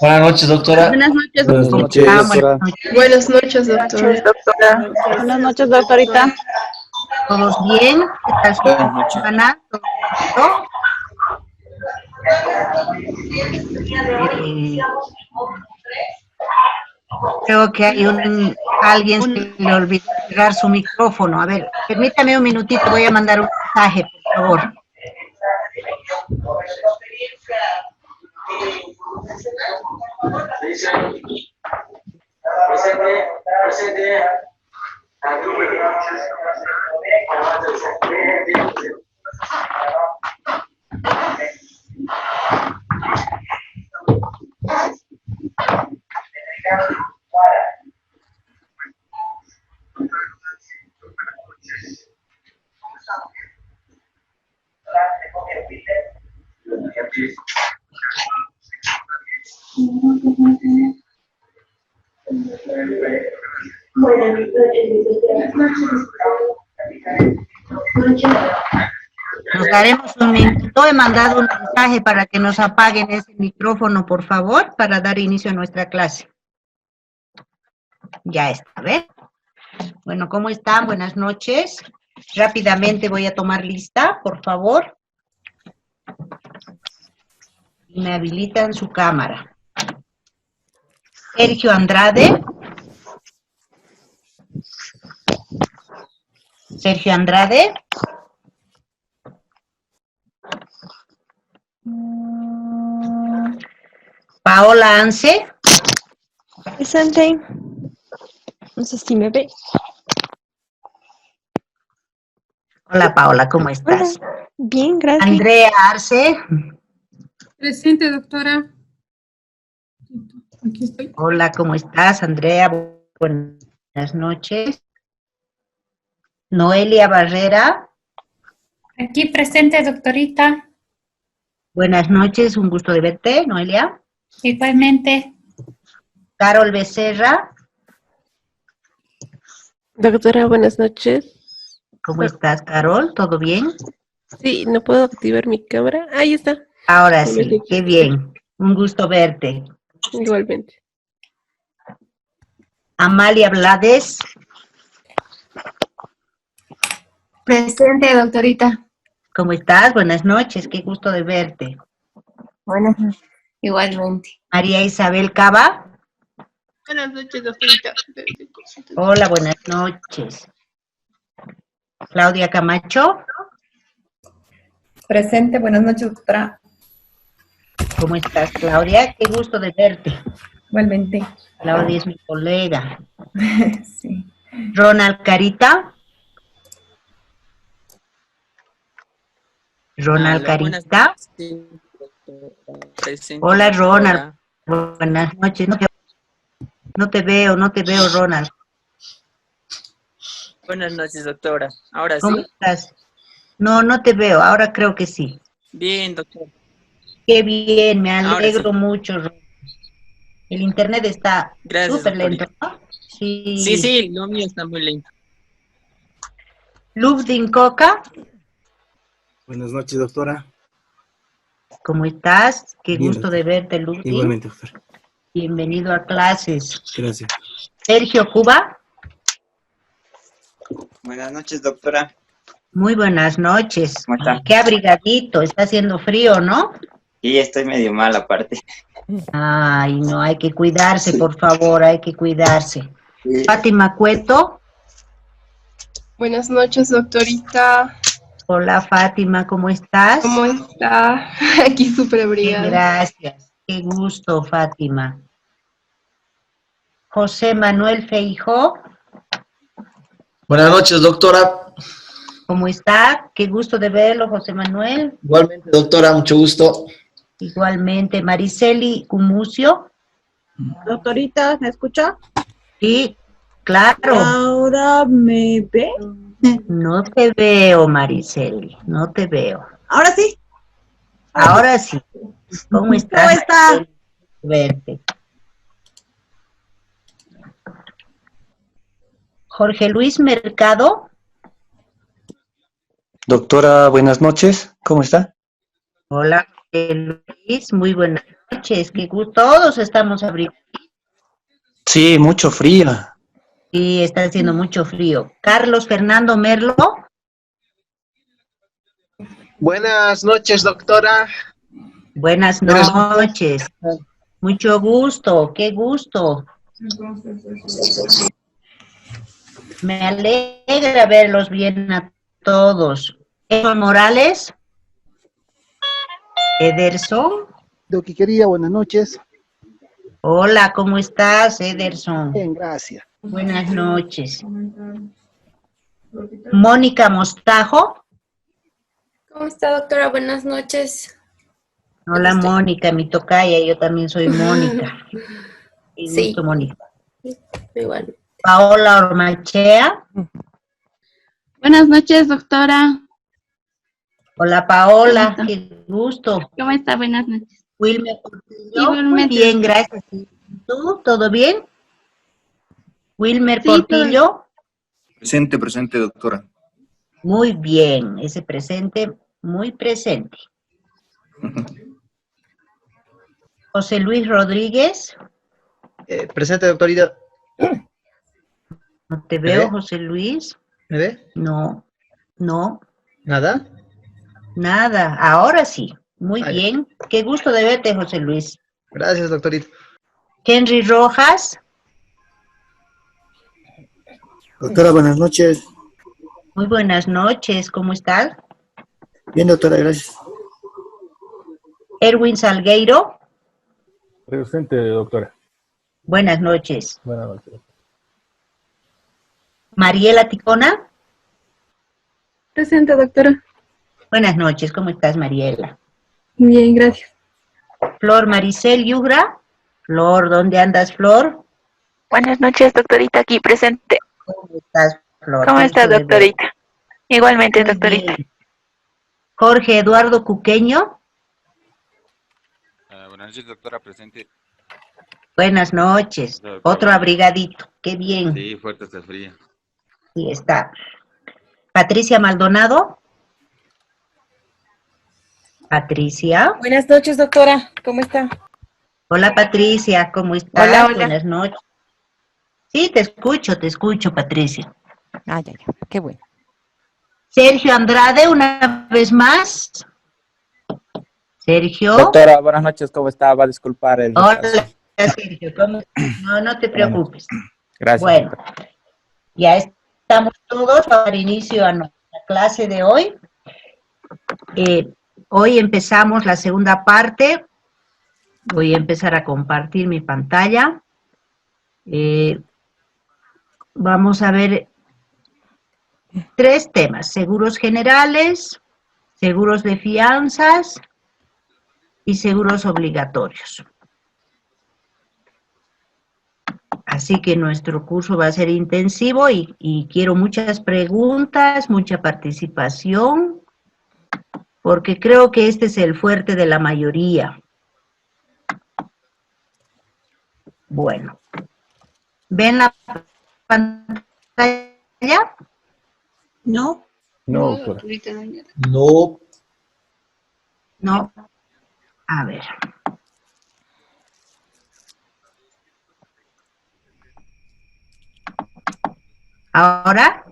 Buenas noches, doctora. Buenas noches, Buenas doctora. noches, doctora. Buenas noches, doctora. Buenas noches, doctorita. ¿Todos bien? ¿Qué tal su Buenas noches. semana? ¿Todo bien? Creo que hay alguien que le olvidó cerrar su micrófono. A ver, permítame un minutito, voy a mandar un mensaje, por favor. Nos daremos un minuto. He mandado un mensaje para que nos apaguen ese micrófono, por favor, para dar inicio a nuestra clase. Ya está, ¿ves? Bueno, ¿cómo están? Buenas noches. Rápidamente voy a tomar lista, por favor. Me habilitan su cámara. Sergio Andrade. Sergio Andrade. Paola Anse. Presente. No sé si me ve. Hola Paola, ¿cómo estás? Hola. Bien, gracias. Andrea Arce. Presente, doctora. Aquí estoy. Hola, ¿cómo estás, Andrea? Buenas noches. Noelia Barrera. Aquí presente, doctorita. Buenas noches, un gusto de verte, Noelia. Igualmente. Carol Becerra. Doctora, buenas noches. ¿Cómo estás, Carol? ¿Todo bien? Sí, no puedo activar mi cámara. Ahí está. Ahora sí, qué bien. Un gusto verte. Igualmente. Amalia Blades. Presente, doctorita. ¿Cómo estás? Buenas noches, qué gusto de verte. Buenas noches. Igualmente. María Isabel Cava. Buenas noches, doctorita. Hola, buenas noches. Claudia Camacho. Presente, buenas noches, doctora. ¿Cómo estás, Claudia? Qué gusto de verte. Igualmente. Claudia es mi colega. Sí. Ronald Carita. Ronald Carita. Hola, Ronald. Buenas noches. No te veo, Ronald. Buenas noches, doctora. Ahora ¿Cómo sí. estás? No te veo. Ahora creo que sí. Bien, doctora. Qué bien, me alegro sí. mucho, Ronald. El internet está Gracias, súper lento, doctorita. ¿no? Sí. Sí, lo mío está muy lento. Lubdin Coca. Buenas noches, doctora. ¿Cómo estás? Qué Bien, gusto doctora. de verte, Lubdin. Igualmente, doctora. Bienvenido a clases. Gracias. Sergio Cuba. Buenas noches, doctora. Muy buenas noches. ¿Cómo está? Qué abrigadito, está haciendo frío, ¿no? Sí, estoy medio mal aparte. Ay, no, hay que cuidarse, por favor, hay que cuidarse. Sí. Fátima Cueto. Buenas noches, doctorita. Hola, Fátima, ¿cómo estás? ¿Cómo está? Aquí súper Bien, abrigada. gracias. Qué gusto, Fátima. José Manuel Feijó. Buenas noches, doctora. ¿Cómo está? Qué gusto de verlo, José Manuel. Igualmente, doctora, mucho gusto. Igualmente, Mariceli Cumucio. Doctorita, ¿me escucha? Sí, claro. Ahora me ve. No te veo, Mariceli, no te veo. Ahora sí. Ahora sí. ¿Cómo estás? ¿Cómo está? Mariceli? Verte. Jorge Luis Mercado. Doctora, buenas noches. ¿Cómo está? Hola, Jorge Luis, muy buenas noches, que todos estamos abrigados. Sí, mucho frío. Y está haciendo mucho frío. Carlos Fernando Merlo. Buenas noches, doctora. Buenas noches. Mucho gusto, qué gusto. Me alegra verlos bien a todos. Ederson Morales. Ederson. Doki querida, buenas noches. Hola, ¿cómo estás, Ederson? Bien, gracias. Buenas noches. Mónica Mostajo. ¿Cómo está, doctora? Buenas noches. Hola, Mónica, mi tocaya, yo también soy Mónica. Y Sí. gusto, Mónica. Igual. Paola Ormachea. Buenas noches, doctora. Hola, Paola, qué gusto. ¿Cómo está? Buenas noches. Wilmer Portillo. Muy Igualmente. bien, gracias. ¿Y tú? ¿Todo bien? Wilmer Sí, todo Portillo. Presente, doctora. Muy bien, ese presente, muy presente. José Luis Rodríguez. Presente, doctorita. No te ¿Me veo, ve? José Luis. ¿Me ve? No, ¿Nada? nada. Ahora sí. Muy Vale. bien. Qué gusto de verte, José Luis. Gracias, doctorita. Henry Rojas. Doctora, buenas noches. Muy buenas noches. ¿Cómo estás? Bien, doctora, gracias. Erwin Salgueiro. Presente, doctora. Buenas noches. Buenas noches. Mariela Ticona. Presente, doctora. Buenas noches. ¿Cómo estás, Mariela? Bien, gracias. Flor Maricel Yugra. Flor, ¿dónde andas, Flor? Buenas noches, doctorita, aquí presente. ¿Cómo estás, Flor? ¿Cómo Qué está, gusto de verte. doctorita? Igualmente, Muy doctorita. bien. Jorge Eduardo Cuqueño. Buenas noches, doctora, presente. Buenas noches. Doctora. Otro abrigadito. Qué bien. Sí, fuerte hasta frío. Sí está. Patricia Maldonado. Patricia. Buenas noches, doctora. ¿Cómo está? Hola, Patricia. ¿Cómo estás? Hola, hola. Buenas noches. Sí, te escucho, Patricia. Ah, ya. Qué bueno. Sergio Andrade, una vez más. Sergio. Doctora, buenas noches, ¿cómo está? Va a disculpar el retraso. Hola, Sergio. ¿Cómo? No te preocupes. Gracias. Bueno, ya estamos todos para dar inicio a nuestra clase de hoy. Hoy empezamos la segunda parte. Voy a empezar a compartir mi pantalla. Vamos a ver 3 temas: seguros generales, seguros de fianzas y seguros obligatorios. Así que nuestro curso va a ser intensivo y quiero muchas preguntas, mucha participación, porque creo que este es el fuerte de la mayoría. Bueno, ¿ven la pantalla? No. No, doctora. No. No. A ver. ¿Ahora?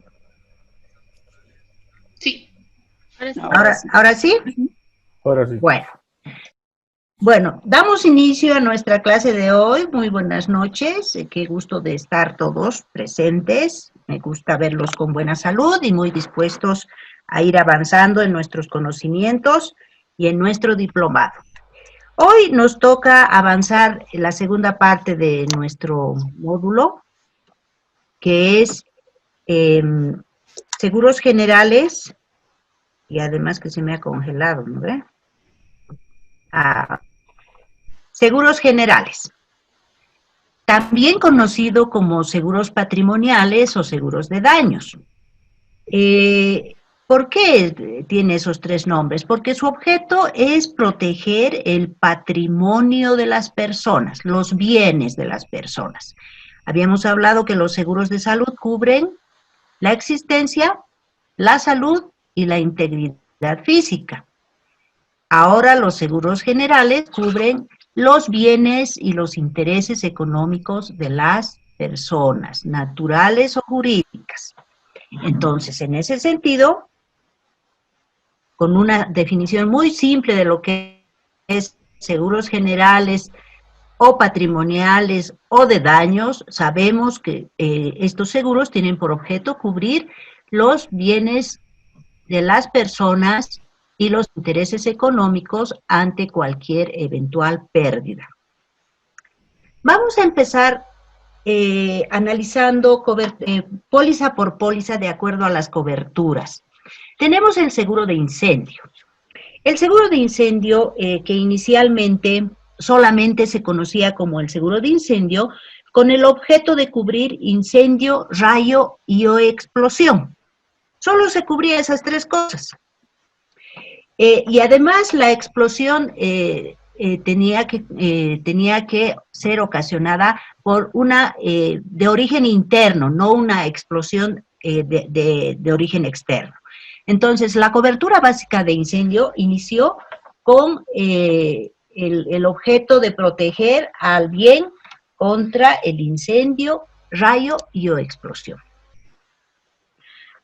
Sí. ¿Ahora sí? Ahora sí. Bueno, damos inicio a nuestra clase de hoy. Muy buenas noches. Qué gusto de estar todos presentes. Me gusta verlos con buena salud y muy dispuestos a ir avanzando en nuestros conocimientos y en nuestro diplomado. Hoy nos toca avanzar en la segunda parte de nuestro módulo, que es seguros generales, y además que se me ha congelado, ¿no ve? Seguros generales, también conocido como seguros patrimoniales o seguros de daños. ¿Por qué tiene esos 3 nombres? Porque su objeto es proteger el patrimonio de las personas, los bienes de las personas. Habíamos hablado que los seguros de salud cubren la existencia, la salud y la integridad física. Ahora los seguros generales cubren los bienes y los intereses económicos de las personas, naturales o jurídicas. Entonces, en ese sentido, con una definición muy simple de lo que es seguros generales o patrimoniales o de daños, sabemos que estos seguros tienen por objeto cubrir los bienes de las personas y los intereses económicos ante cualquier eventual pérdida. Vamos a empezar analizando póliza por póliza de acuerdo a las coberturas. Tenemos el seguro de incendio. El seguro de incendio, que inicialmente solamente se conocía como el seguro de incendio, con el objeto de cubrir incendio, rayo y o explosión. Solo se cubría esas tres cosas. Y además la explosión tenía que ser ocasionada por una de origen interno, no una explosión de origen externo. Entonces, la cobertura básica de incendio inició con el objeto de proteger al bien contra el incendio, rayo y o explosión.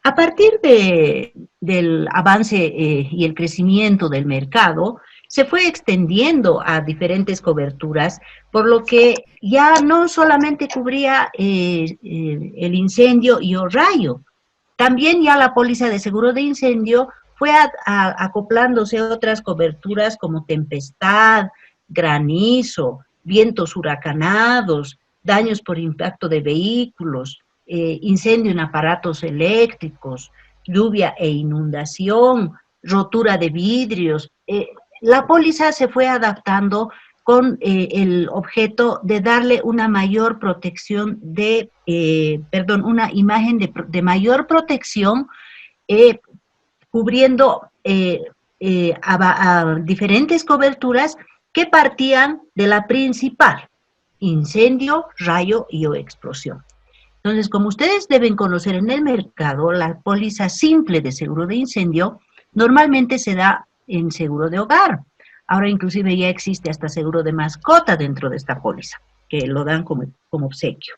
A partir del avance y el crecimiento del mercado, se fue extendiendo a diferentes coberturas, por lo que ya no solamente cubría el incendio y o rayo, también ya la póliza de seguro de incendio fue acoplándose a otras coberturas como tempestad, granizo, vientos huracanados, daños por impacto de vehículos, incendio en aparatos eléctricos, lluvia e inundación, rotura de vidrios. La póliza se fue adaptando con el objeto de darle una mayor protección una imagen de mayor protección, cubriendo a diferentes coberturas que partían de la principal, incendio, rayo y o explosión. Entonces, como ustedes deben conocer en el mercado, la póliza simple de seguro de incendio normalmente se da en seguro de hogar. Ahora inclusive ya existe hasta seguro de mascota dentro de esta póliza, que lo dan como obsequio.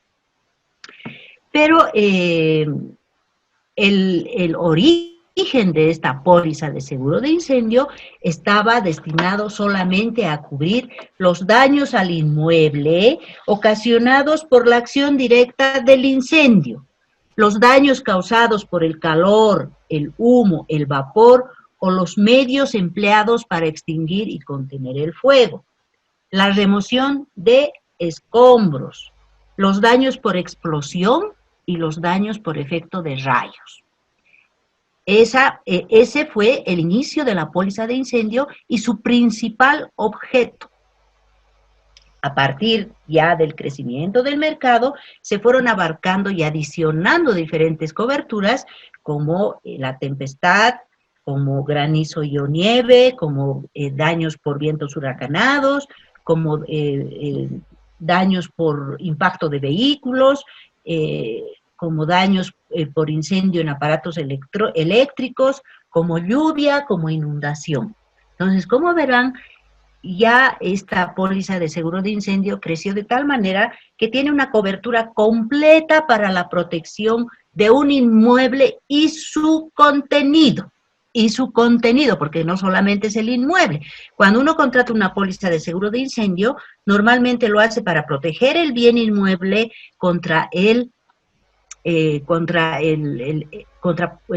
Pero el origen de esta póliza de seguro de incendio estaba destinado solamente a cubrir los daños al inmueble ocasionados por la acción directa del incendio, los daños causados por el calor, el humo, el vapor o los medios empleados para extinguir y contener el fuego, la remoción de escombros, los daños por explosión y los daños por efecto de rayos. Ese fue el inicio de la póliza de incendio y su principal objeto. A partir ya del crecimiento del mercado, se fueron abarcando y adicionando diferentes coberturas como la tempestad, como granizo y o nieve, como daños por vientos huracanados, como daños por impacto de vehículos, como daños por incendio en aparatos eléctricos, como lluvia, como inundación. Entonces, como verán, ya esta póliza de seguro de incendio creció de tal manera que tiene una cobertura completa para la protección de un inmueble y su contenido. Porque no solamente es el inmueble. Cuando uno contrata una póliza de seguro de incendio, normalmente lo hace para proteger el bien inmueble contra el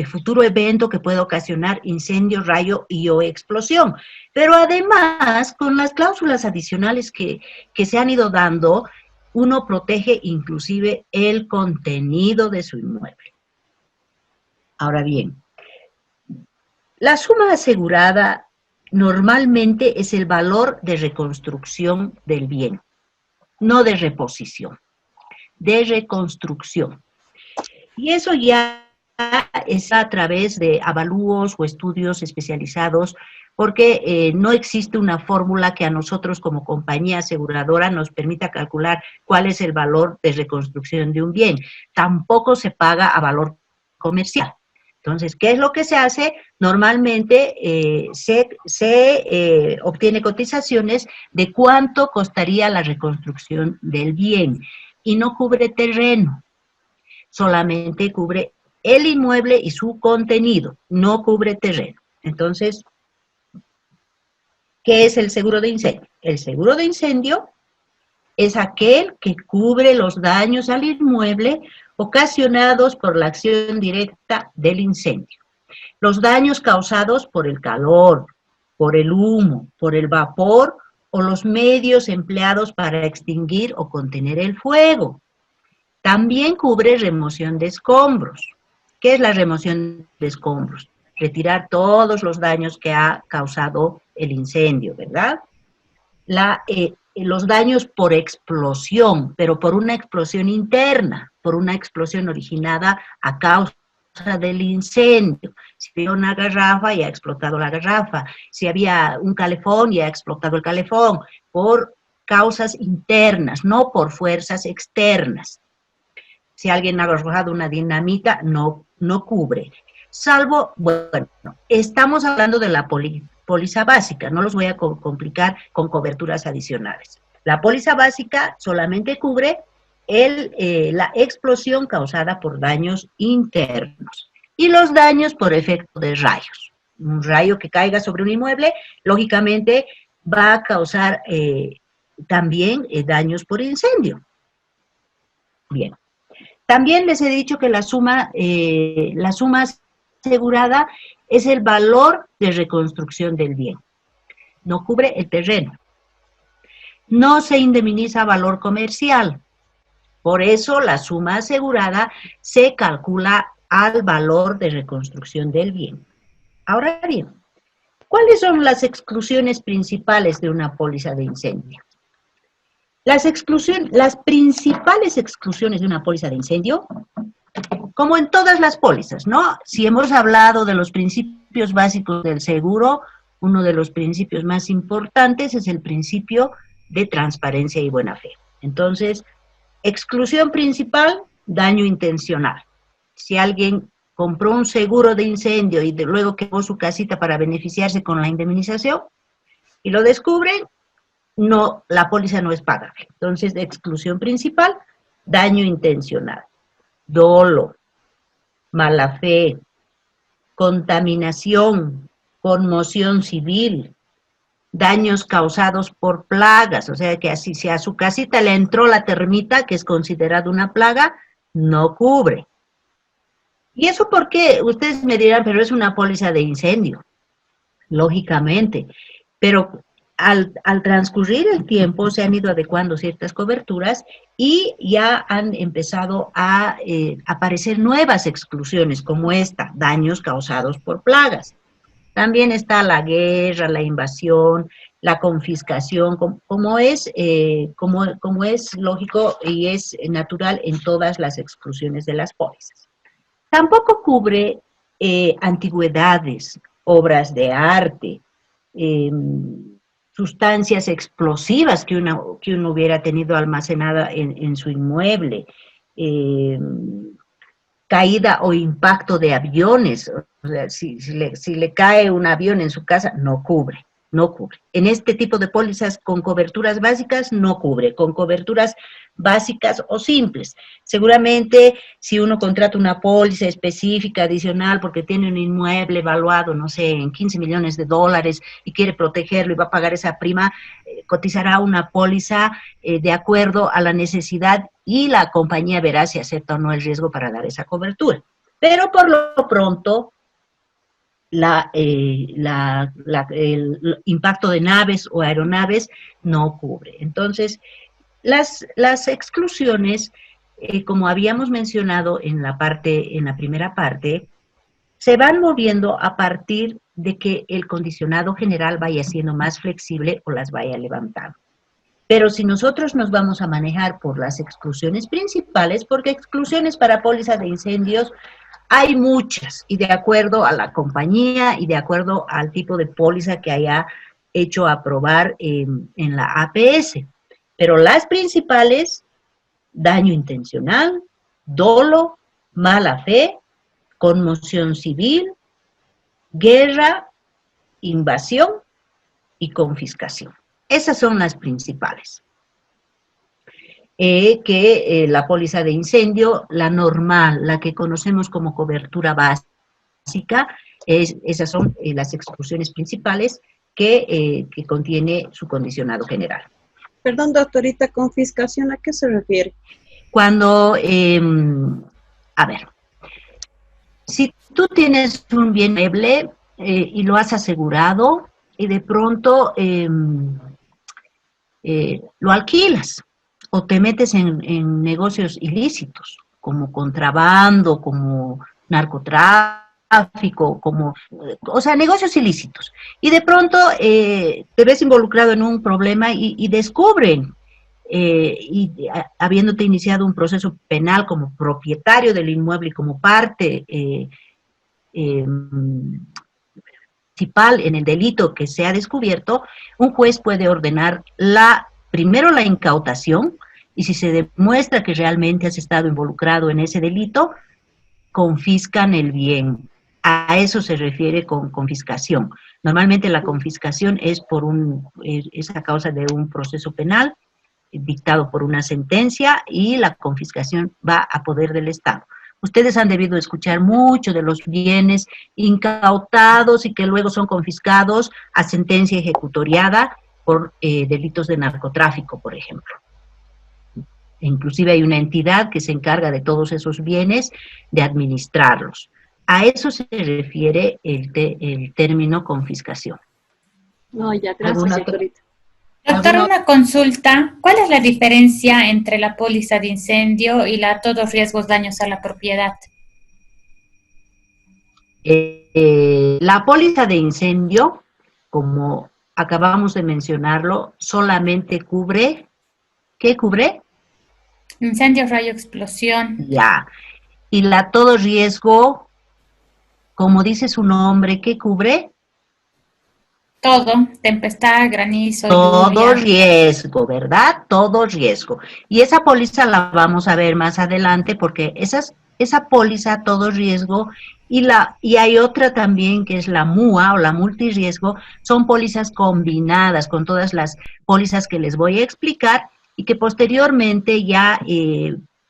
futuro evento que pueda ocasionar incendio, rayo y o explosión. Pero además, con las cláusulas adicionales que se han ido dando, uno protege inclusive el contenido de su inmueble. Ahora bien, la suma asegurada normalmente es el valor de reconstrucción del bien, no de reposición, de reconstrucción. Y eso ya es a través de avalúos o estudios especializados, porque no existe una fórmula que a nosotros como compañía aseguradora nos permita calcular cuál es el valor de reconstrucción de un bien. Tampoco se paga a valor comercial. Entonces, ¿qué es lo que se hace? Normalmente se obtiene cotizaciones de cuánto costaría la reconstrucción del bien y no cubre terreno, solamente cubre el inmueble y su contenido, no cubre terreno. Entonces, ¿qué es el seguro de incendio? El seguro de incendio es aquel que cubre los daños al inmueble ocasionados por la acción directa del incendio. Los daños causados por el calor, por el humo, por el vapor o los medios empleados para extinguir o contener el fuego. También cubre remoción de escombros. ¿Qué es la remoción de escombros? Retirar todos los daños que ha causado el incendio, ¿verdad? Los daños por explosión, pero por una explosión interna, por una explosión originada a causa del incendio. Si había una garrafa, ya ha explotado la garrafa. Si había un calefón, ya ha explotado el calefón. Por causas internas, no por fuerzas externas. Si alguien ha arrojado una dinamita, no cubre. Salvo, bueno, estamos hablando de la póliza básica, no los voy a complicar con coberturas adicionales. La póliza básica solamente cubre la explosión causada por daños internos y los daños por efecto de rayos. Un rayo que caiga sobre un inmueble, lógicamente, va a causar también daños por incendio. Bien. También les he dicho que la suma asegurada es el valor de reconstrucción del bien. No cubre el terreno. No se indemniza valor comercial. Por eso la suma asegurada se calcula al valor de reconstrucción del bien. Ahora bien, ¿cuáles son las exclusiones principales de una póliza de incendio? Las principales exclusiones de una póliza de incendio, como en todas las pólizas, ¿no? Si hemos hablado de los principios básicos del seguro, uno de los principios más importantes es el principio de transparencia y buena fe. Entonces, exclusión principal, daño intencional. Si alguien compró un seguro de incendio y luego quemó su casita para beneficiarse con la indemnización y lo descubren, no, la póliza no es pagable. Entonces, de exclusión principal, daño intencional, dolo, mala fe, contaminación, conmoción civil, daños causados por plagas, o sea que así si a su casita le entró la termita, que es considerada una plaga, no cubre. ¿Y eso por qué? Ustedes me dirán, pero es una póliza de incendio, lógicamente, pero al transcurrir el tiempo se han ido adecuando ciertas coberturas y ya han empezado a aparecer nuevas exclusiones como esta, daños causados por plagas. También está la guerra, la invasión, la confiscación, como es lógico y es natural en todas las exclusiones de las pólizas. Tampoco cubre antigüedades, obras de arte, sustancias explosivas que uno hubiera tenido almacenada en su inmueble, caída o impacto de aviones, o sea, si le cae un avión en su casa, no cubre. En este tipo de pólizas con coberturas básicas, no cubre, con coberturas básicas o simples. Seguramente, si uno contrata una póliza específica adicional porque tiene un inmueble evaluado, no sé, en $15 millones y quiere protegerlo y va a pagar esa prima, cotizará una póliza de acuerdo a la necesidad y la compañía verá si acepta o no el riesgo para dar esa cobertura. Pero por lo pronto, el impacto de naves o aeronaves no cubre. Entonces, las exclusiones, como habíamos mencionado en la primera parte, se van moviendo a partir de que el condicionado general vaya siendo más flexible o las vaya levantando. Pero si nosotros nos vamos a manejar por las exclusiones principales, porque exclusiones para póliza de incendios hay muchas, y de acuerdo a la compañía y de acuerdo al tipo de póliza que haya hecho aprobar en la APS. Pero las principales, daño intencional, dolo, mala fe, conmoción civil, guerra, invasión y confiscación. Esas son las principales. La póliza de incendio, la normal, la que conocemos como cobertura básica, esas son las exclusiones principales que contiene su condicionado general. Perdón, doctorita, ¿confiscación a qué se refiere? Cuando, a ver, si tú tienes un bien inmueble y lo has asegurado y de pronto lo alquilas o te metes en negocios ilícitos, como contrabando, como narcotráfico, o sea, negocios ilícitos. Y de pronto te ves involucrado en un problema y descubren, habiéndote iniciado un proceso penal como propietario del inmueble y como parte principal en el delito que se ha descubierto, un juez puede ordenar primero la incautación, y si se demuestra que realmente has estado involucrado en ese delito, confiscan el bien. A eso se refiere con confiscación. Normalmente la confiscación es a causa de un proceso penal dictado por una sentencia, y la confiscación va a poder del Estado. Ustedes han debido escuchar mucho de los bienes incautados y que luego son confiscados a sentencia ejecutoriada por delitos de narcotráfico, por ejemplo. Inclusive hay una entidad que se encarga de todos esos bienes, de administrarlos. A eso se refiere el término confiscación. No, ya, gracias, doctorita. Doctor, una consulta. ¿Cuál es la diferencia entre la póliza de incendio y la a todos riesgos daños a la propiedad? La póliza de incendio, como acabamos de mencionarlo, solamente cubre, ¿qué cubre? Incendio, rayo, explosión. Ya. Y la a todo riesgo, como dice su nombre, ¿qué cubre? Todo, tempestad, granizo, todo lluvia. Riesgo, ¿verdad? Todo riesgo. Y esa póliza la vamos a ver más adelante porque esa póliza, todo riesgo, y hay otra también que es la MUA o la multirriesgo, son pólizas combinadas con todas las pólizas que les voy a explicar y que posteriormente ya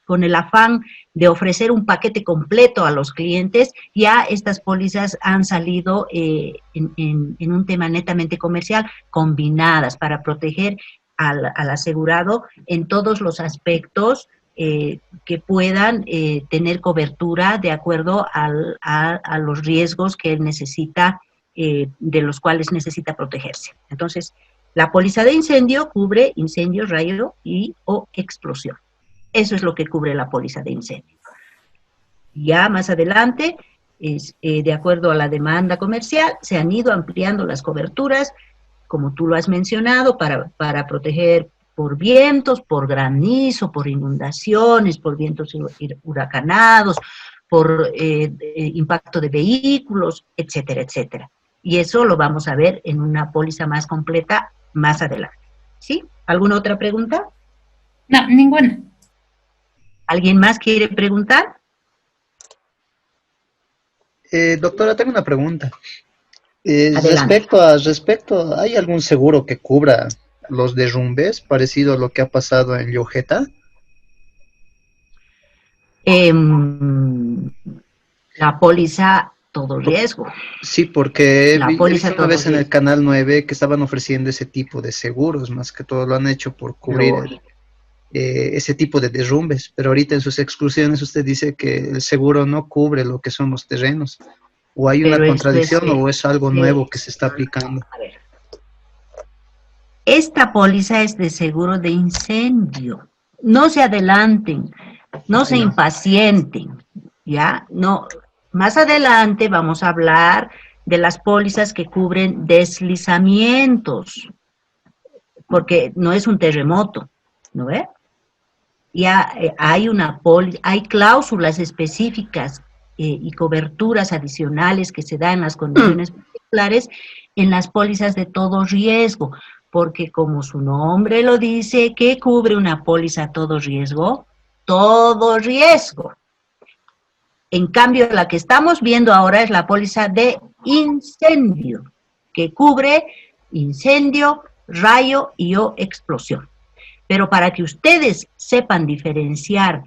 con el afán de ofrecer un paquete completo a los clientes, ya estas pólizas han salido en un tema netamente comercial, combinadas para proteger al asegurado en todos los aspectos que puedan tener cobertura de acuerdo a los riesgos que él necesita, de los cuales necesita protegerse. Entonces, la póliza de incendio cubre incendio, rayo o explosión. Eso es lo que cubre la póliza de incendio. Ya más adelante, de acuerdo a la demanda comercial, se han ido ampliando las coberturas, como tú lo has mencionado, para proteger por vientos, por granizo, por inundaciones, por vientos huracanados, por impacto de vehículos, etcétera, etcétera. Y eso lo vamos a ver en una póliza más completa más adelante. ¿Sí? ¿Alguna otra pregunta? No, ninguna. ¿Alguien más quiere preguntar? Doctora, tengo una pregunta. Adelante. Respecto, ¿hay algún seguro que cubra los derrumbes, parecido a lo que ha pasado en Llojeta? La póliza todo riesgo. Sí, porque La vi póliza una todo vez en el riesgo. Canal 9 que estaban ofreciendo ese tipo de seguros, más que todo lo han hecho por cubrir ese tipo de derrumbes, pero ahorita en sus exclusiones usted dice que el seguro no cubre lo que son los terrenos. ¿O hay una Pero contradicción o es algo nuevo que se está aplicando? A ver. Esta póliza es de seguro de incendio. No se adelanten, no se impacienten, ¿ya? No. Más adelante vamos a hablar de las pólizas que cubren deslizamientos, porque no es un terremoto, ¿no ve? Ya hay cláusulas específicas y coberturas adicionales que se dan en las condiciones particulares en las pólizas de todo riesgo, porque como su nombre lo dice, ¿qué cubre una póliza todo riesgo? Todo riesgo. En cambio, la que estamos viendo ahora es la póliza de incendio, que cubre incendio, rayo y o explosión. Pero para que ustedes sepan diferenciar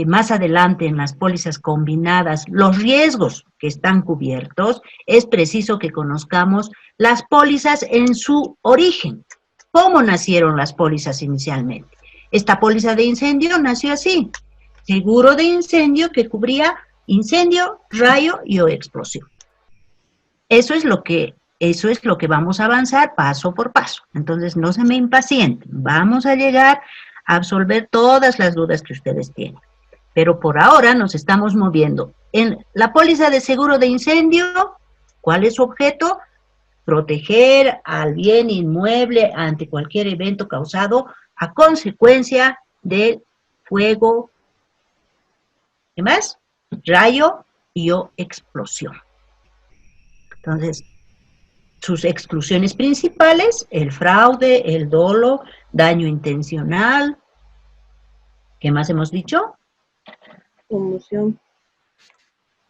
más adelante en las pólizas combinadas los riesgos que están cubiertos, es preciso que conozcamos las pólizas en su origen. ¿Cómo nacieron las pólizas inicialmente? Esta póliza de incendio nació así: seguro de incendio que cubría incendio, rayo y o explosión. Eso es lo que vamos a avanzar paso por paso. Entonces, no se me impacienten. Vamos a llegar a absolver todas las dudas que ustedes tienen. Pero por ahora nos estamos moviendo. En la póliza de seguro de incendio, ¿cuál es su objeto? Proteger al bien inmueble ante cualquier evento causado a consecuencia del fuego, ¿qué más? Rayo y o explosión. Entonces, sus exclusiones principales: el fraude, el dolo, daño intencional. ¿Qué más hemos dicho? Conmoción.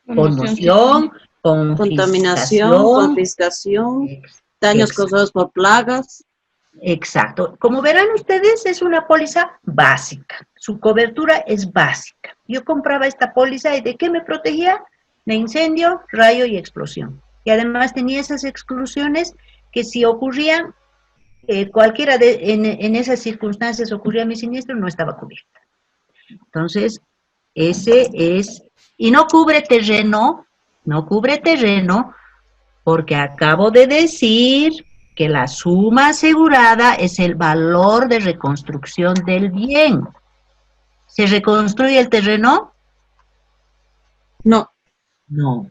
Conmoción, Contaminación, confiscación, daños causados por plagas. Exacto. Como verán ustedes, es una póliza básica. Su cobertura es básica. Yo compraba esta póliza y ¿de qué me protegía? De incendio, rayo y explosión. Y además tenía esas exclusiones que si ocurrían, cualquiera en esas circunstancias ocurría mi siniestro, no estaba cubierta. Entonces, ese es, y no cubre terreno, porque acabo de decir que la suma asegurada es el valor de reconstrucción del bien. ¿Se reconstruye el terreno? No. No.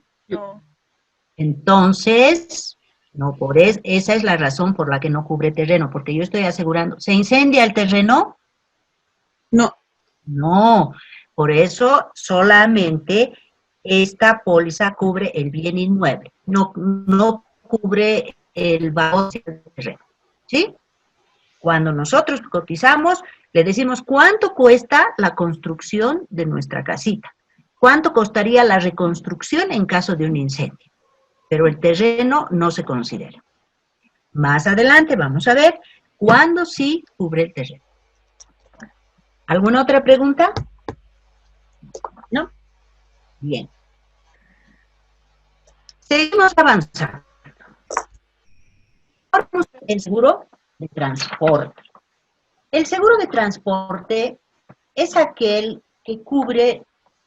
Entonces, no, esa es la razón por la que no cubre terreno, porque yo estoy asegurando. ¿Se incendia el terreno? No. No, por eso solamente esta póliza cubre el bien inmueble, no cubre el valor del terreno, ¿sí? Cuando nosotros cotizamos, le decimos cuánto cuesta la construcción de nuestra casita, cuánto costaría la reconstrucción en caso de un incendio, pero el terreno no se considera. Más adelante vamos a ver cuándo sí cubre el terreno. ¿Alguna otra pregunta? ¿No? Bien. Seguimos avanzando. El seguro de transporte. El seguro de transporte es aquel que cubre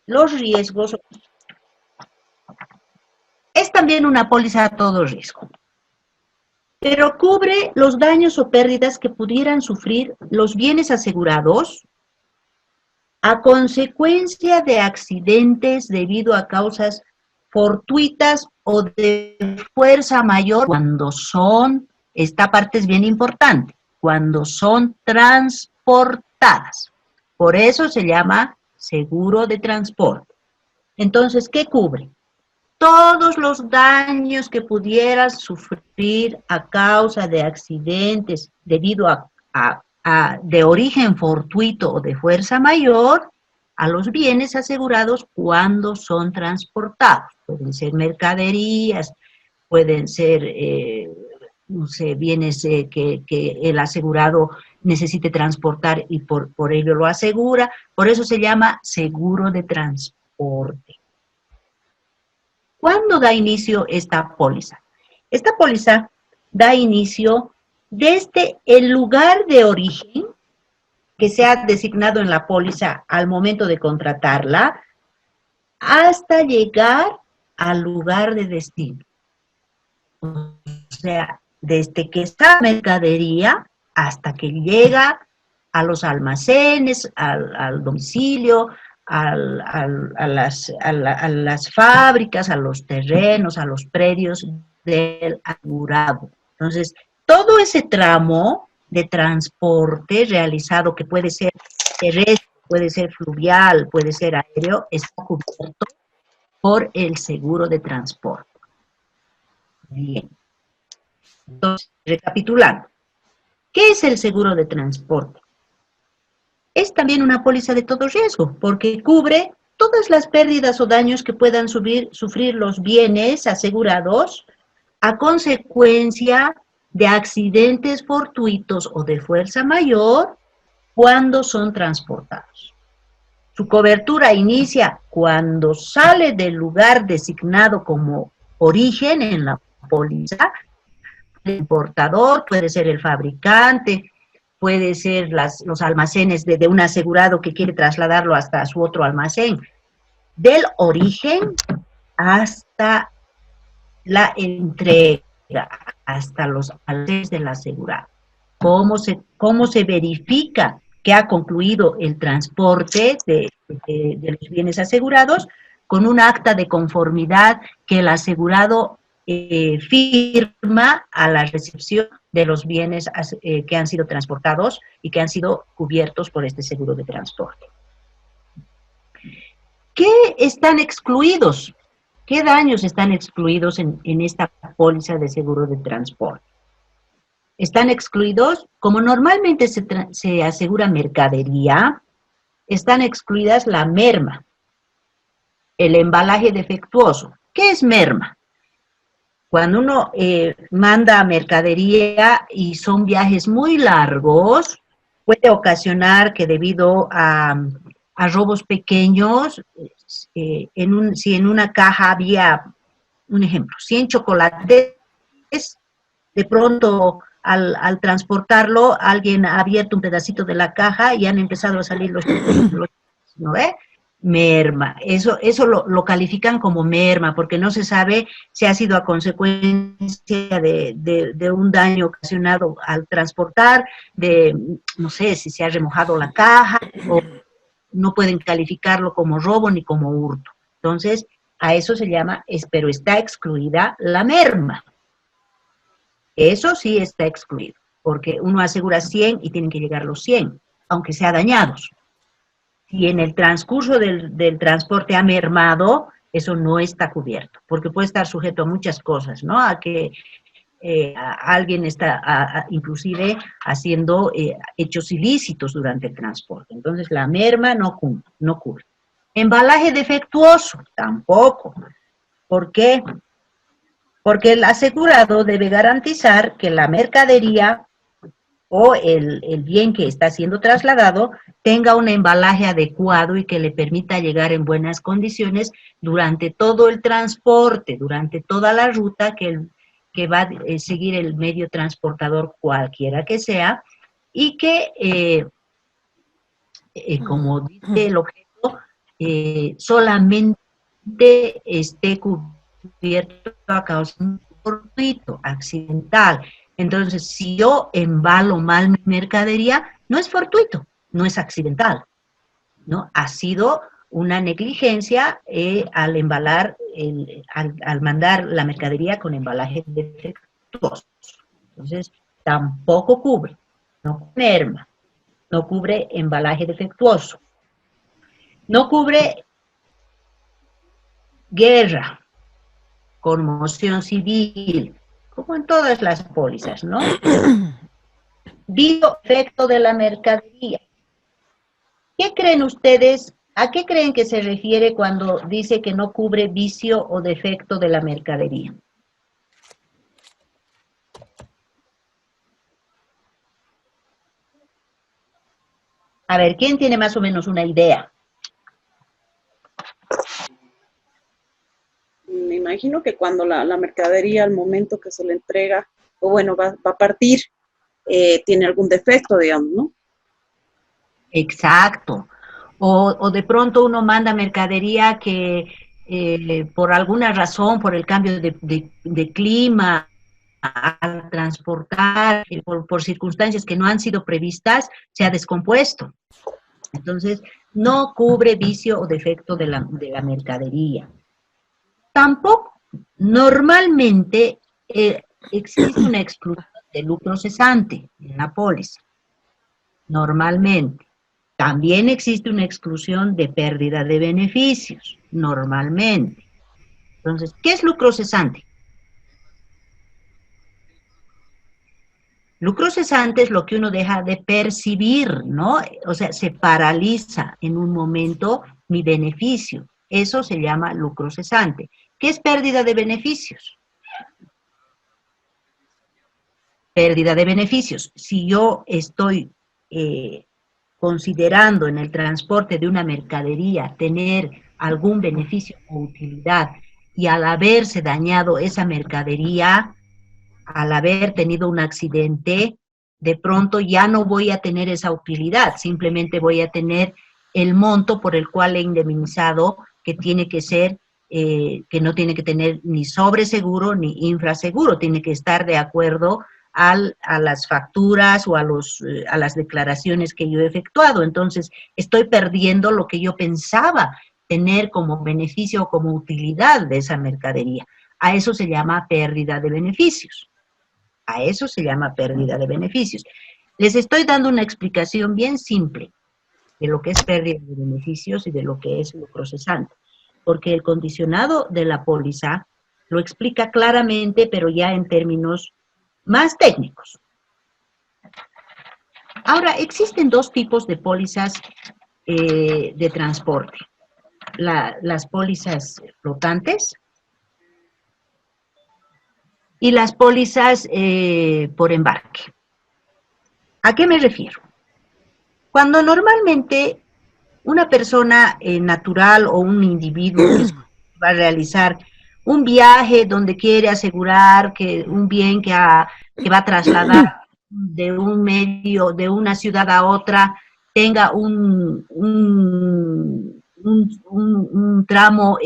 los riesgos. Es también una póliza a todo riesgo, pero cubre los daños o pérdidas que pudieran sufrir los bienes asegurados a consecuencia de accidentes debido a causas fortuitas o de fuerza mayor cuando son, esta parte es bien importante, cuando son transportadas. Por eso se llama seguro de transporte. Entonces, ¿qué cubre? Todos los daños que pudieras sufrir a causa de accidentes debido de origen fortuito o de fuerza mayor a los bienes asegurados cuando son transportados. Pueden ser mercaderías, pueden ser no sé, bienes que el asegurado necesite transportar y por ello lo asegura. Por eso se llama seguro de transporte. ¿Cuándo da inicio esta póliza? Esta póliza da inicio desde el lugar de origen que se ha designado en la póliza al momento de contratarla hasta llegar al lugar de destino. O sea, desde que está mercadería hasta que llega a los almacenes, al domicilio, a las fábricas, a los terrenos, a los predios del asegurado. Entonces, todo ese tramo de transporte realizado, que puede ser terrestre, puede ser fluvial, puede ser aéreo, está cubierto por el seguro de transporte. Bien. Entonces, recapitulando, ¿qué es el seguro de transporte? Es también una póliza de todo riesgo, porque cubre todas las pérdidas o daños que puedan sufrir los bienes asegurados a consecuencia de accidentes fortuitos o de fuerza mayor cuando son transportados. Su cobertura inicia cuando sale del lugar designado como origen en la póliza. El importador, puede ser el fabricante, puede ser los almacenes de un asegurado que quiere trasladarlo hasta su otro almacén. Del origen hasta la entrega, hasta los almacenes del asegurado. ¿Cómo se verifica que ha concluido el transporte de los bienes asegurados? Con un acta de conformidad que el asegurado firma a la recepción de los bienes que han sido transportados y que han sido cubiertos por este seguro de transporte. ¿Qué están excluidos? ¿Qué daños están excluidos en esta póliza de seguro de transporte? Están excluidos, como normalmente se asegura mercadería, están excluidas la merma, el embalaje defectuoso. ¿Qué es merma? Cuando uno manda mercadería y son viajes muy largos, puede ocasionar que debido a robos pequeños, si en una caja había, un ejemplo, 100 chocolates, de pronto al transportarlo, alguien ha abierto un pedacito de la caja y han empezado a salir los ¿no ve? Merma. Eso lo califican como merma, porque no se sabe si ha sido a consecuencia de un daño ocasionado al transportar, no sé, si se ha remojado la caja, o no pueden calificarlo como robo ni como hurto. Entonces, a eso se llama, pero está excluida la merma. Eso sí está excluido, porque uno asegura 100 y tienen que llegar los 100, aunque sea dañados. Si en el transcurso del transporte ha mermado, eso no está cubierto, porque puede estar sujeto a muchas cosas, ¿no? A que alguien está inclusive haciendo hechos ilícitos durante el transporte. Entonces, la merma no cubre. Embalaje defectuoso, tampoco. ¿Por qué? Porque el asegurado debe garantizar que la mercadería o el bien que está siendo trasladado tenga un embalaje adecuado y que le permita llegar en buenas condiciones durante todo el transporte, durante toda la ruta que va a seguir el medio transportador cualquiera que sea, y que, como dice el objeto, solamente esté cubierto a causa de un fortuito, accidental. Entonces, si yo embalo mal mi mercadería, no es fortuito, no es accidental, ¿no? Ha sido una negligencia al embalar, al mandar la mercadería con embalaje defectuoso. Entonces, tampoco cubre, no merma, no cubre embalaje defectuoso, no cubre guerra, conmoción civil, como en todas las pólizas, ¿no? Vicio, efecto de la mercadería. ¿Qué creen ustedes? ¿A qué creen que se refiere cuando dice que no cubre vicio o defecto de la mercadería? A ver, ¿quién tiene más o menos una idea? Me imagino que cuando la mercadería, al momento que se le entrega, o bueno, va a partir, tiene algún defecto, digamos, ¿no? Exacto. O de pronto uno manda mercadería que por alguna razón, por el cambio de clima, al transportar, por circunstancias que no han sido previstas, se ha descompuesto. Entonces, no cubre vicio o defecto de la mercadería. Tampoco, normalmente existe una exclusión de lucro cesante en la póliza. Normalmente. También existe una exclusión de pérdida de beneficios, normalmente. Entonces, ¿qué es lucro cesante? Lucro cesante es lo que uno deja de percibir, ¿no? O sea, se paraliza en un momento mi beneficio. Eso se llama lucro cesante. ¿Qué es pérdida de beneficios? Pérdida de beneficios. Si yo estoy considerando en el transporte de una mercadería tener algún beneficio o utilidad y al haberse dañado esa mercadería, al haber tenido un accidente, de pronto ya no voy a tener esa utilidad, simplemente voy a tener el monto por el cual he indemnizado, que tiene que ser, que no tiene que tener ni sobreseguro ni infraseguro, tiene que estar de acuerdo a las facturas o a las declaraciones que yo he efectuado. Entonces, estoy perdiendo lo que yo pensaba tener como beneficio o como utilidad de esa mercadería. A eso se llama pérdida de beneficios. A eso se llama pérdida de beneficios. Les estoy dando una explicación bien simple de lo que es pérdida de beneficios y de lo que es lucro cesante, porque el condicionado de la póliza lo explica claramente, pero ya en términos más técnicos. Ahora, existen dos tipos de pólizas de transporte. Las pólizas flotantes y las pólizas por embarque. ¿A qué me refiero? Cuando normalmente una persona natural o un individuo que va a realizar un viaje donde quiere asegurar que un bien que va a trasladar de un medio, de una ciudad a otra, tenga un tramo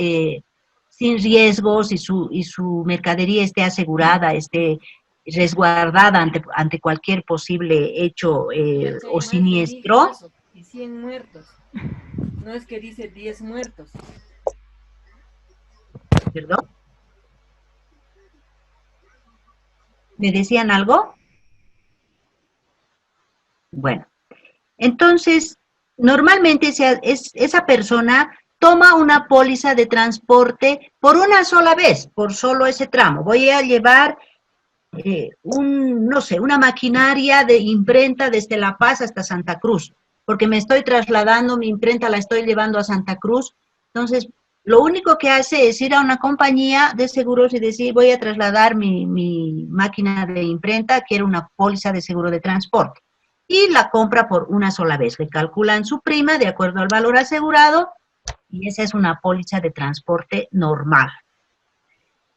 sin riesgos y su mercadería esté asegurada, esté resguardada ante cualquier posible hecho o siniestro. Y 100 muertos. No es que dice 10 muertos. ¿Perdón? ¿Me decían algo? Bueno, entonces, normalmente esa persona toma una póliza de transporte por una sola vez, por solo ese tramo. Voy a llevar no sé, una maquinaria de imprenta desde La Paz hasta Santa Cruz, porque me estoy trasladando, mi imprenta la estoy llevando a Santa Cruz. Entonces, lo único que hace es ir a una compañía de seguros y decir, voy a trasladar mi máquina de imprenta, quiero una póliza de seguro de transporte. Y la compra por una sola vez. Le calculan su prima de acuerdo al valor asegurado y esa es una póliza de transporte normal.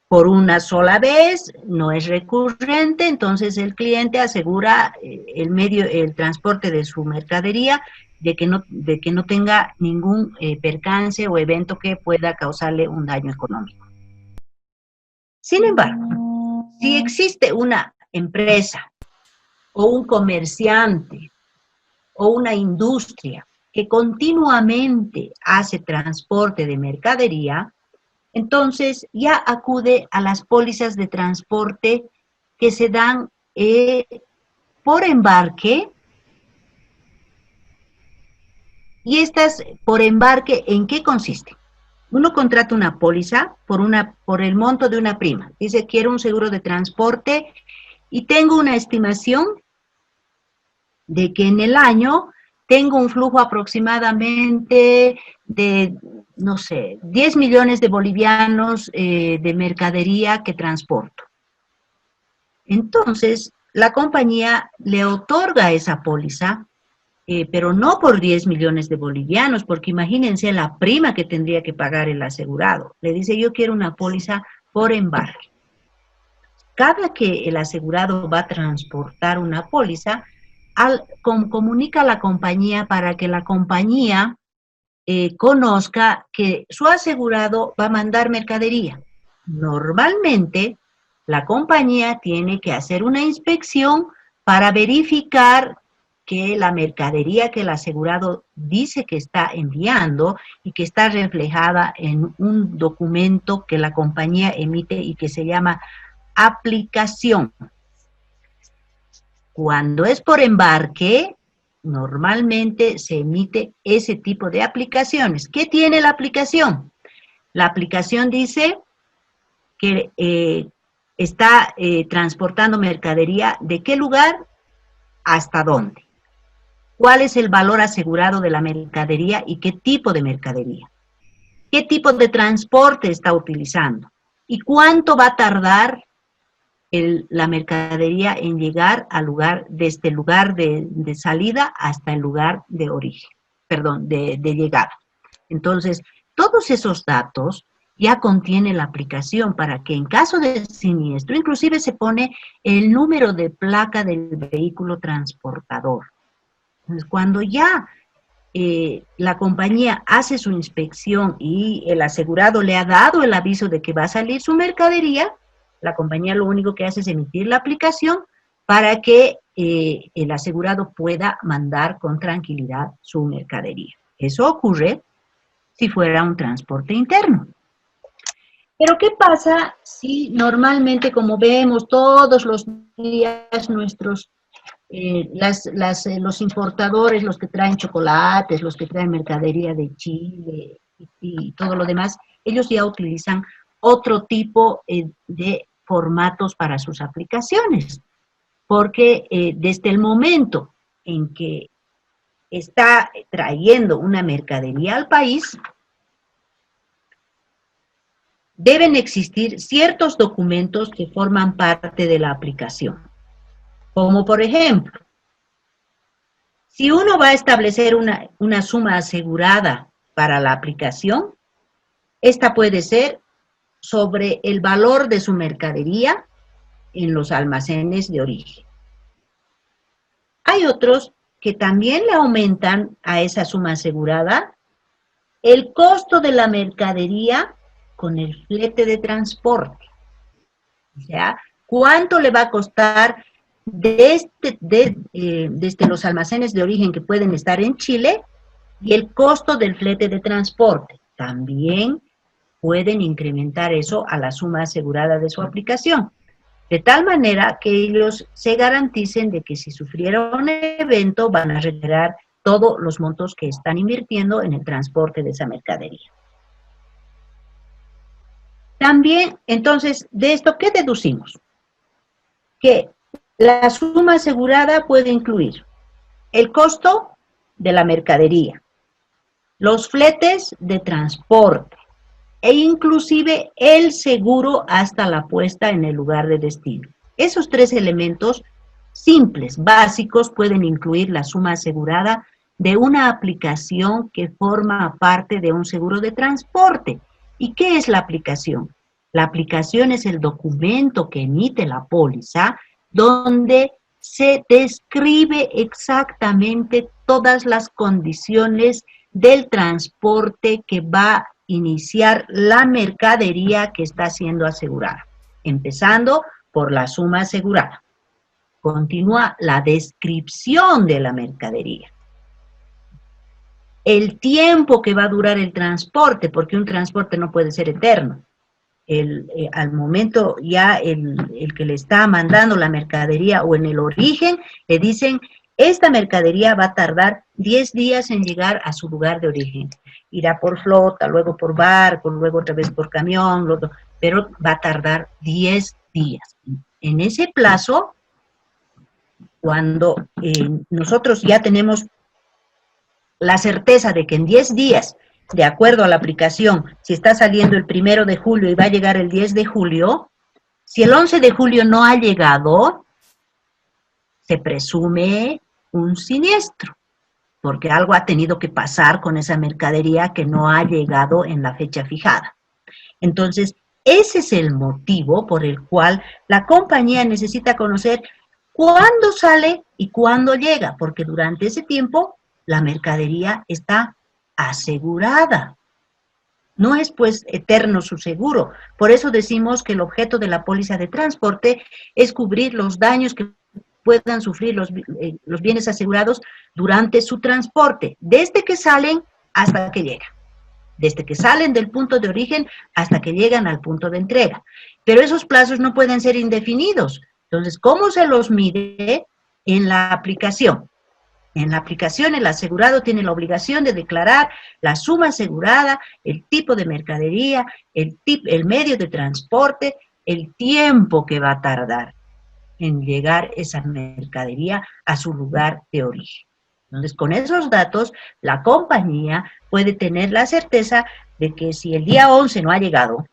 Por una sola vez, no es recurrente, entonces el cliente asegura el transporte de su mercadería de que no tenga ningún percance o evento que pueda causarle un daño económico. Sin embargo, si existe una empresa o un comerciante o una industria que continuamente hace transporte de mercadería, entonces ya acude a las pólizas de transporte que se dan por embarque. Y estas por embarque, ¿en qué consiste? Uno contrata una póliza por el monto de una prima. Dice, quiero un seguro de transporte y tengo una estimación de que en el año tengo un flujo aproximadamente de, no sé, 10 millones de bolivianos de mercadería que transporto. Entonces, la compañía le otorga esa póliza, pero no por 10 millones de bolivianos, porque imagínense la prima que tendría que pagar el asegurado. Le dice, yo quiero una póliza por embarque. Cada que el asegurado va a transportar una póliza, comunica a la compañía para que la compañía conozca que su asegurado va a mandar mercadería. Normalmente, la compañía tiene que hacer una inspección para verificar que la mercadería que el asegurado dice que está enviando y que está reflejada en un documento que la compañía emite y que se llama aplicación. Cuando es por embarque, normalmente se emite ese tipo de aplicaciones. ¿Qué tiene la aplicación? La aplicación dice que está transportando mercadería de qué lugar hasta dónde. cuál es el valor asegurado de la mercadería y qué tipo de mercadería, qué tipo de transporte está utilizando y cuánto va a tardar la mercadería en llegar al lugar, desde el lugar de salida hasta el lugar de origen, perdón, de llegada. Entonces, todos esos datos ya contiene la aplicación para que en caso de siniestro, inclusive se pone el número de placa del vehículo transportador. Entonces, cuando ya la compañía hace su inspección y el asegurado le ha dado el aviso de que va a salir su mercadería, la compañía lo único que hace es emitir la aplicación para que el asegurado pueda mandar con tranquilidad su mercadería. Eso ocurre si fuera un transporte interno. Pero ¿qué pasa si normalmente, como vemos todos los días, los importadores, los que traen chocolates, los que traen mercadería de Chile y todo lo demás, ellos ya utilizan otro tipo de formatos para sus aplicaciones? Porque desde el momento en que está trayendo una mercadería al país, deben existir ciertos documentos que forman parte de la aplicación. Como por ejemplo, si uno va a establecer una suma asegurada para la aplicación, esta puede ser sobre el valor de su mercadería en los almacenes de origen. Hay otros que también le aumentan a esa suma asegurada el costo de la mercadería con el flete de transporte. O sea, ¿cuánto le va a costar desde los almacenes de origen que pueden estar en Chile y el costo del flete de transporte? También pueden incrementar eso a la suma asegurada de su aplicación, de tal manera que ellos se garanticen de que si sufriera un evento van a recuperar todos los montos que están invirtiendo en el transporte de esa mercadería. También, entonces, de esto, ¿qué deducimos? Que la suma asegurada puede incluir el costo de la mercadería, los fletes de transporte, e inclusive el seguro hasta la puesta en el lugar de destino. Esos tres elementos simples, básicos, pueden incluir la suma asegurada de una aplicación que forma parte de un seguro de transporte. ¿Y qué es la aplicación? La aplicación es el documento que emite la póliza donde se describe exactamente todas las condiciones del transporte que va a iniciar la mercadería que está siendo asegurada, empezando por la suma asegurada. Continúa la descripción de la mercadería. El tiempo que va a durar el transporte, porque un transporte no puede ser eterno. Al momento ya el que le está mandando la mercadería o en el origen, le dicen, esta mercadería va a tardar 10 días en llegar a su lugar de origen. Irá por flota, luego por barco, luego otra vez por camión, luego, pero va a tardar 10 días. En ese plazo, cuando nosotros ya tenemos la certeza de que en 10 días, de acuerdo a la aplicación, si está saliendo el 1 de julio y va a llegar el 10 de julio, si el 11 de julio no ha llegado, se presume un siniestro, porque algo ha tenido que pasar con esa mercadería que no ha llegado en la fecha fijada. Entonces, ese es el motivo por el cual la compañía necesita conocer cuándo sale y cuándo llega, porque durante ese tiempo la mercadería está asegurada. No es pues eterno su seguro. Por eso decimos que el objeto de la póliza de transporte es cubrir los daños que puedan sufrir los bienes asegurados durante su transporte, desde que salen hasta que llegan. Desde que salen del punto de origen hasta que llegan al punto de entrega. Pero esos plazos no pueden ser indefinidos. Entonces, ¿cómo se los mide? En la aplicación. En la aplicación, el asegurado tiene la obligación de declarar la suma asegurada, el tipo de mercadería, el medio de transporte, el tiempo que va a tardar en llegar esa mercadería a su lugar de origen. Entonces, con esos datos, la compañía puede tener la certeza de que si el día 11 no ha llegado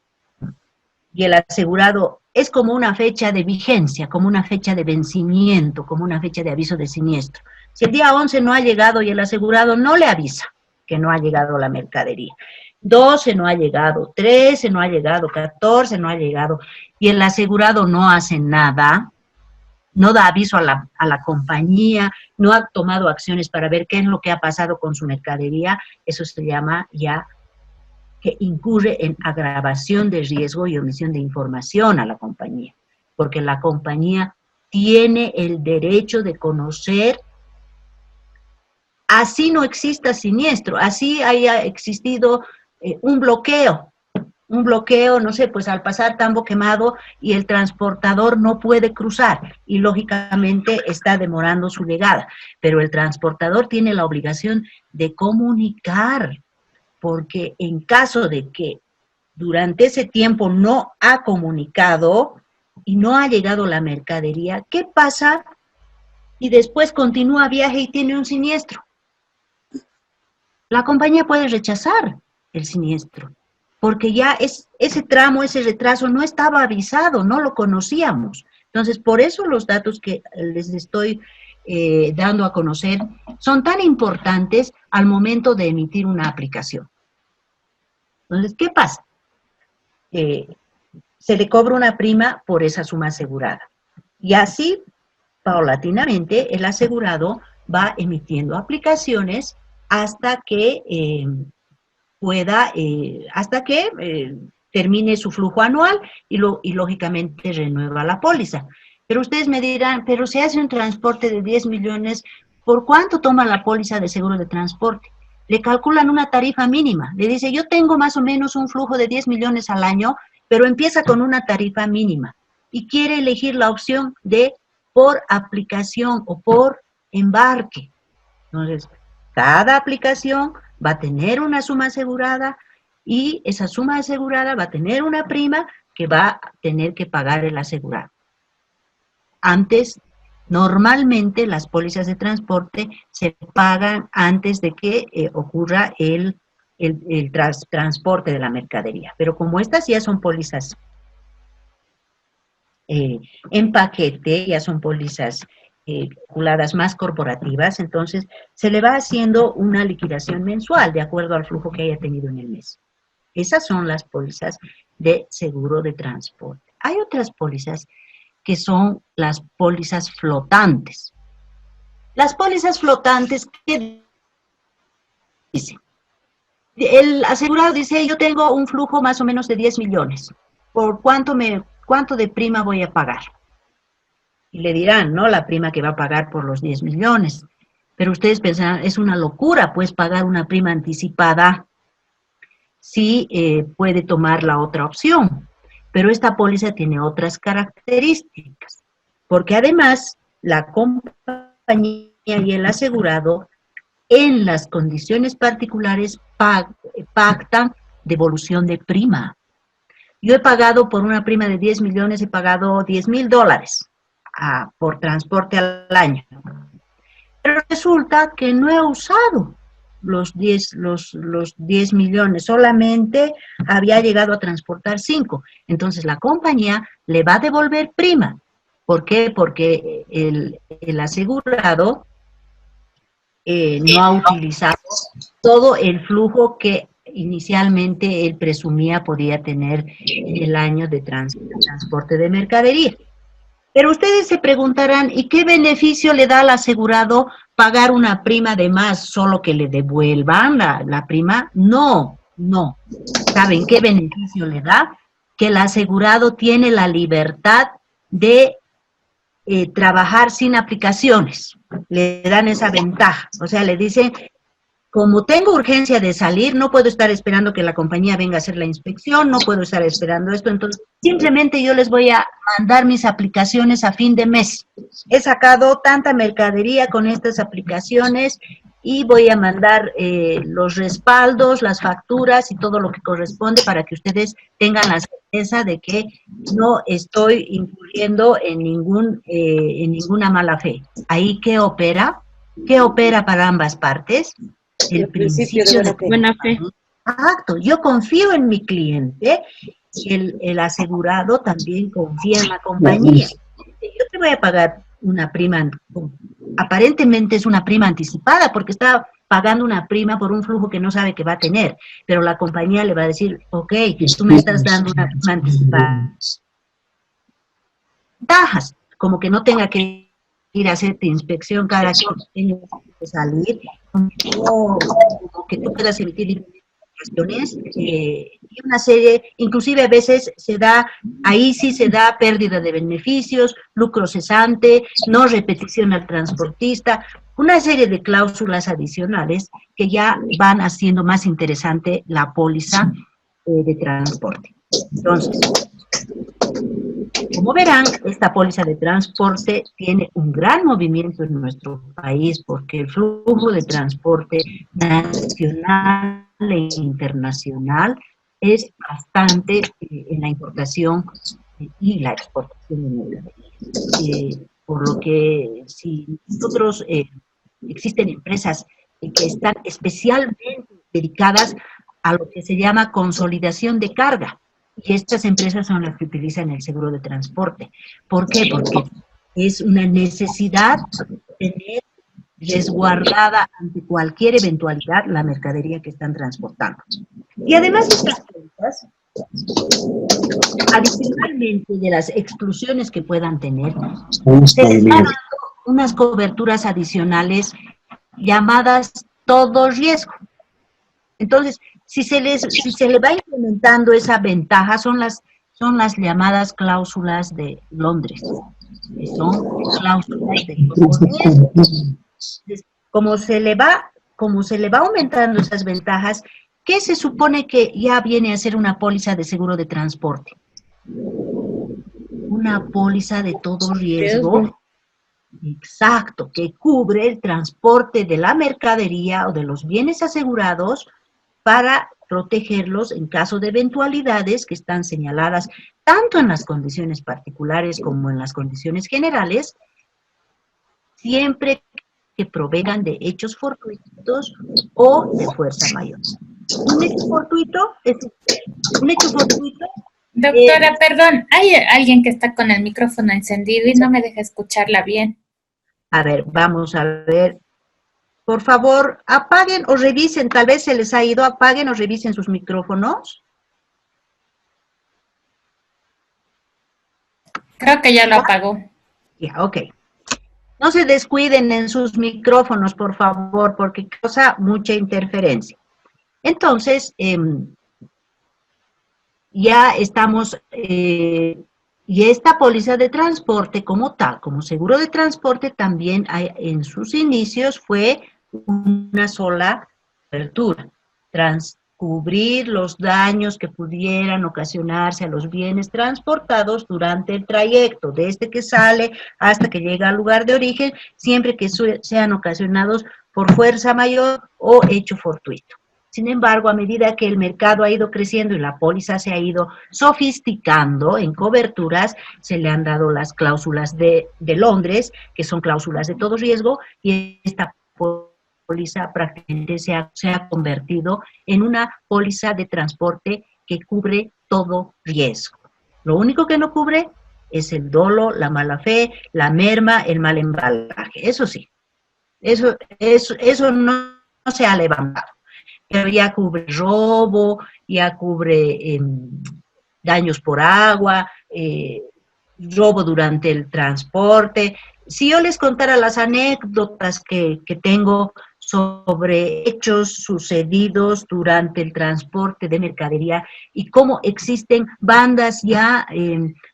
y el asegurado es como una fecha de vigencia, como una fecha de vencimiento, como una fecha de aviso de siniestro. Si el día 11 no ha llegado y el asegurado no le avisa que no ha llegado la mercadería, 12 no ha llegado, 13 no ha llegado, 14 no ha llegado, y el asegurado no hace nada, no da aviso a la compañía, no ha tomado acciones para ver qué es lo que ha pasado con su mercadería, eso se llama ya que incurre en agravación de riesgo y omisión de información a la compañía, porque la compañía tiene el derecho de conocer, así no exista siniestro, así haya existido un bloqueo, no sé, pues al pasar Tambo Quemado y el transportador no puede cruzar y lógicamente está demorando su llegada, pero el transportador tiene la obligación de comunicar, porque en caso de que durante ese tiempo no ha comunicado y no ha llegado la mercadería, ¿qué pasa? Y después continúa viaje y tiene un siniestro. La compañía puede rechazar el siniestro, porque ya ese tramo, ese retraso no estaba avisado, no lo conocíamos. Entonces, por eso los datos que les estoy dando a conocer son tan importantes al momento de emitir una aplicación. Entonces, ¿qué pasa? Se le cobra una prima por esa suma asegurada. Y así, paulatinamente, el asegurado va emitiendo aplicaciones hasta que termine su flujo anual y lógicamente renueva la póliza. Pero ustedes me dirán, pero si hace un transporte de 10 millones, ¿por cuánto toma la póliza de seguro de transporte? Le calculan una tarifa mínima. Le dice, yo tengo más o menos un flujo de 10 millones al año, pero empieza con una tarifa mínima y quiere elegir la opción de por aplicación o por embarque. Entonces, cada aplicación va a tener una suma asegurada y esa suma asegurada va a tener una prima que va a tener que pagar el asegurado. Antes, normalmente las pólizas de transporte se pagan antes de que ocurra el transporte de la mercadería. Pero como estas ya son pólizas en paquete, ya son pólizas calculadas más corporativas, entonces se le va haciendo una liquidación mensual de acuerdo al flujo que haya tenido en el mes. Esas son las pólizas de seguro de transporte. Hay otras pólizas que son las pólizas flotantes. Las pólizas flotantes, ¿qué dicen? El asegurado dice, yo tengo un flujo más o menos de 10 millones. ¿Por cuánto de prima voy a pagar? Y le dirán, ¿no? La prima que va a pagar por los 10 millones. Pero ustedes pensarán, es una locura, pues, pagar una prima anticipada si puede tomar la otra opción. Pero esta póliza tiene otras características, porque además la compañía y el asegurado en las condiciones particulares pactan devolución de prima. Yo he pagado por una prima de 10 millones, he pagado $10,000 por transporte al año. Pero resulta que no he usado los 10 millones, solamente había llegado a transportar 5. Entonces la compañía le va a devolver prima. ¿Por qué? Porque el asegurado no ha utilizado todo el flujo que inicialmente él presumía podía tener en el año de transporte de mercadería. Pero ustedes se preguntarán, ¿y qué beneficio le da al asegurado pagar una prima de más, solo que le devuelvan la prima? No. ¿Saben qué beneficio le da? Que el asegurado tiene la libertad de trabajar sin aplicaciones. Le dan esa ventaja. O sea, le dicen, como tengo urgencia de salir, no puedo estar esperando que la compañía venga a hacer la inspección, no puedo estar esperando esto, entonces simplemente yo les voy a mandar mis aplicaciones a fin de mes. He sacado tanta mercadería con estas aplicaciones y voy a mandar los respaldos, las facturas y todo lo que corresponde para que ustedes tengan la certeza de que no estoy incurriendo en ninguna mala fe. Ahí, ¿qué opera? ¿Qué opera para ambas partes? El principio de buena fe. Exacto, yo confío en mi cliente y el asegurado también confía en la compañía. Yo te voy a pagar una prima, aparentemente es una prima anticipada porque está pagando una prima por un flujo que no sabe que va a tener, pero la compañía le va a decir, ok, tú me estás dando una prima anticipada. Ventajas, como que no tenga que ir a hacerte inspección cada que tenga que salir, o que tú puedas emitir y una serie, inclusive a veces se da, ahí sí se da pérdida de beneficios, lucro cesante, no repetición al transportista, una serie de cláusulas adicionales que ya van haciendo más interesante la póliza de transporte. Entonces, como verán, esta póliza de transporte tiene un gran movimiento en nuestro país porque el flujo de transporte nacional e internacional es bastante en la importación y la exportación de mercaderías. Por lo que si nosotros existen empresas que están especialmente dedicadas a lo que se llama consolidación de carga. Y estas empresas son las que utilizan el seguro de transporte. ¿Por qué? Porque es una necesidad tener resguardada ante cualquier eventualidad la mercadería que están transportando. Y además de estas cosas, adicionalmente de las exclusiones que puedan tener, se les van dando unas coberturas adicionales llamadas todo riesgo. Entonces, si se le va implementando esa ventaja, son las llamadas cláusulas de Londres, que son cláusulas de riesgo. Como se le va aumentando esas ventajas, ¿qué se supone que ya viene a ser una póliza de seguro de transporte? Una póliza de todo riesgo. Exacto, que cubre el transporte de la mercadería o de los bienes asegurados para protegerlos en caso de eventualidades que están señaladas tanto en las condiciones particulares como en las condiciones generales, siempre que provengan de hechos fortuitos o de fuerza mayor. Un hecho fortuito es un hecho fortuito. Doctora, perdón, hay alguien que está con el micrófono encendido y no me deja escucharla bien. A ver, vamos a ver. Por favor, apaguen o revisen, tal vez se les ha ido, apaguen o revisen sus micrófonos. Creo que ya lo apagó. Ya, ok. No se descuiden en sus micrófonos, por favor, porque causa mucha interferencia. Entonces, ya estamos, y esta póliza de transporte como tal, como seguro de transporte, también en sus inicios fue una sola cobertura, cubrir los daños que pudieran ocasionarse a los bienes transportados durante el trayecto, desde que sale hasta que llega al lugar de origen, siempre que sean ocasionados por fuerza mayor o hecho fortuito. Sin embargo, a medida que el mercado ha ido creciendo y la póliza se ha ido sofisticando en coberturas, se le han dado las cláusulas de Londres, que son cláusulas de todo riesgo, y esta póliza prácticamente se ha convertido en una póliza de transporte que cubre todo riesgo. Lo único que no cubre es el dolo, la mala fe, la merma, el mal embalaje. Eso sí, eso no se ha levantado. Pero ya cubre robo, ya cubre daños por agua, robo durante el transporte. Si yo les contara las anécdotas que tengo sobre hechos sucedidos durante el transporte de mercadería y cómo existen bandas ya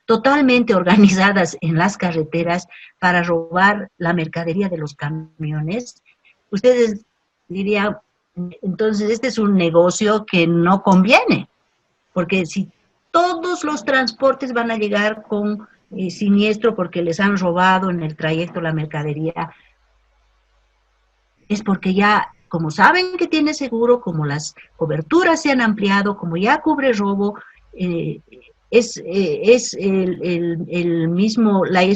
totalmente organizadas en las carreteras para robar la mercadería de los camiones, ustedes dirían, entonces este es un negocio que no conviene, porque si todos los transportes van a llegar con siniestro porque les han robado en el trayecto la mercadería, es porque ya, como saben que tiene seguro, como las coberturas se han ampliado, como ya cubre robo, es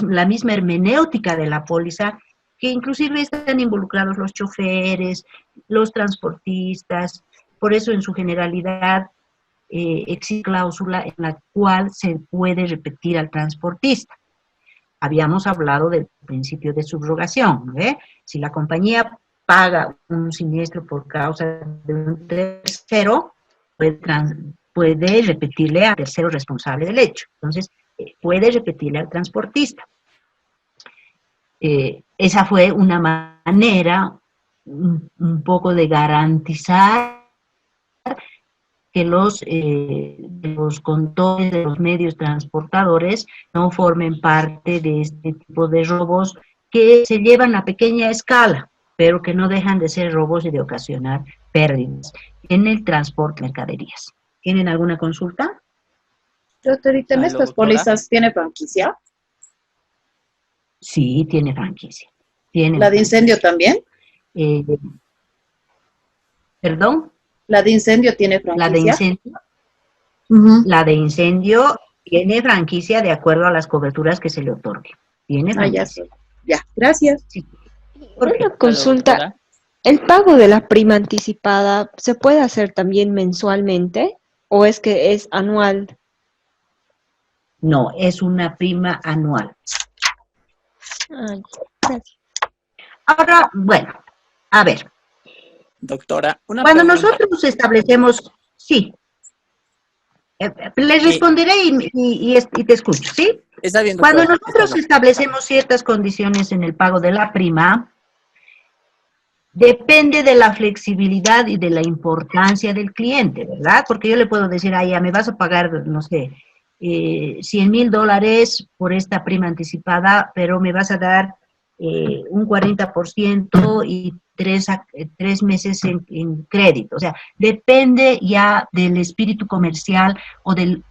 la misma hermenéutica de la póliza que inclusive están involucrados los choferes, los transportistas, por eso en su generalidad existe cláusula en la cual se puede repetir al transportista. Habíamos hablado del principio de subrogación, ¿no? Si la compañía paga un siniestro por causa de un tercero, puede repetirle al tercero responsable del hecho. Entonces, puede repetirle al transportista. Esa fue una manera un poco de garantizar que los conductores de los medios transportadores no formen parte de este tipo de robos que se llevan a pequeña escala, pero que no dejan de ser robos y de ocasionar pérdidas en el transporte de mercaderías. ¿Tienen alguna consulta? Doctorita, ¿en estas pólizas tiene franquicia? Sí, tiene franquicia. ¿La de incendio también? ¿Perdón? ¿La de incendio tiene franquicia? La de incendio. La de incendio tiene franquicia de acuerdo a las coberturas que se le otorguen. Tiene franquicia. Ya, gracias. Sí. Una consulta. ¿El pago de la prima anticipada se puede hacer también mensualmente o es que es anual? No, es una prima anual. Gracias. Ahora, bueno, a ver. Doctora, una cuando pregunta. nosotros establecemos, sí, les responderé y te escucho, ¿sí? Está bien, doctora. Cuando nosotros establecemos ciertas condiciones en el pago de la prima, depende de la flexibilidad y de la importancia del cliente, ¿verdad? Porque yo le puedo decir, ya me vas a pagar, no sé, $100,000 por esta prima anticipada, pero me vas a dar un 40% y 3 meses en crédito. O sea, depende ya del espíritu comercial o del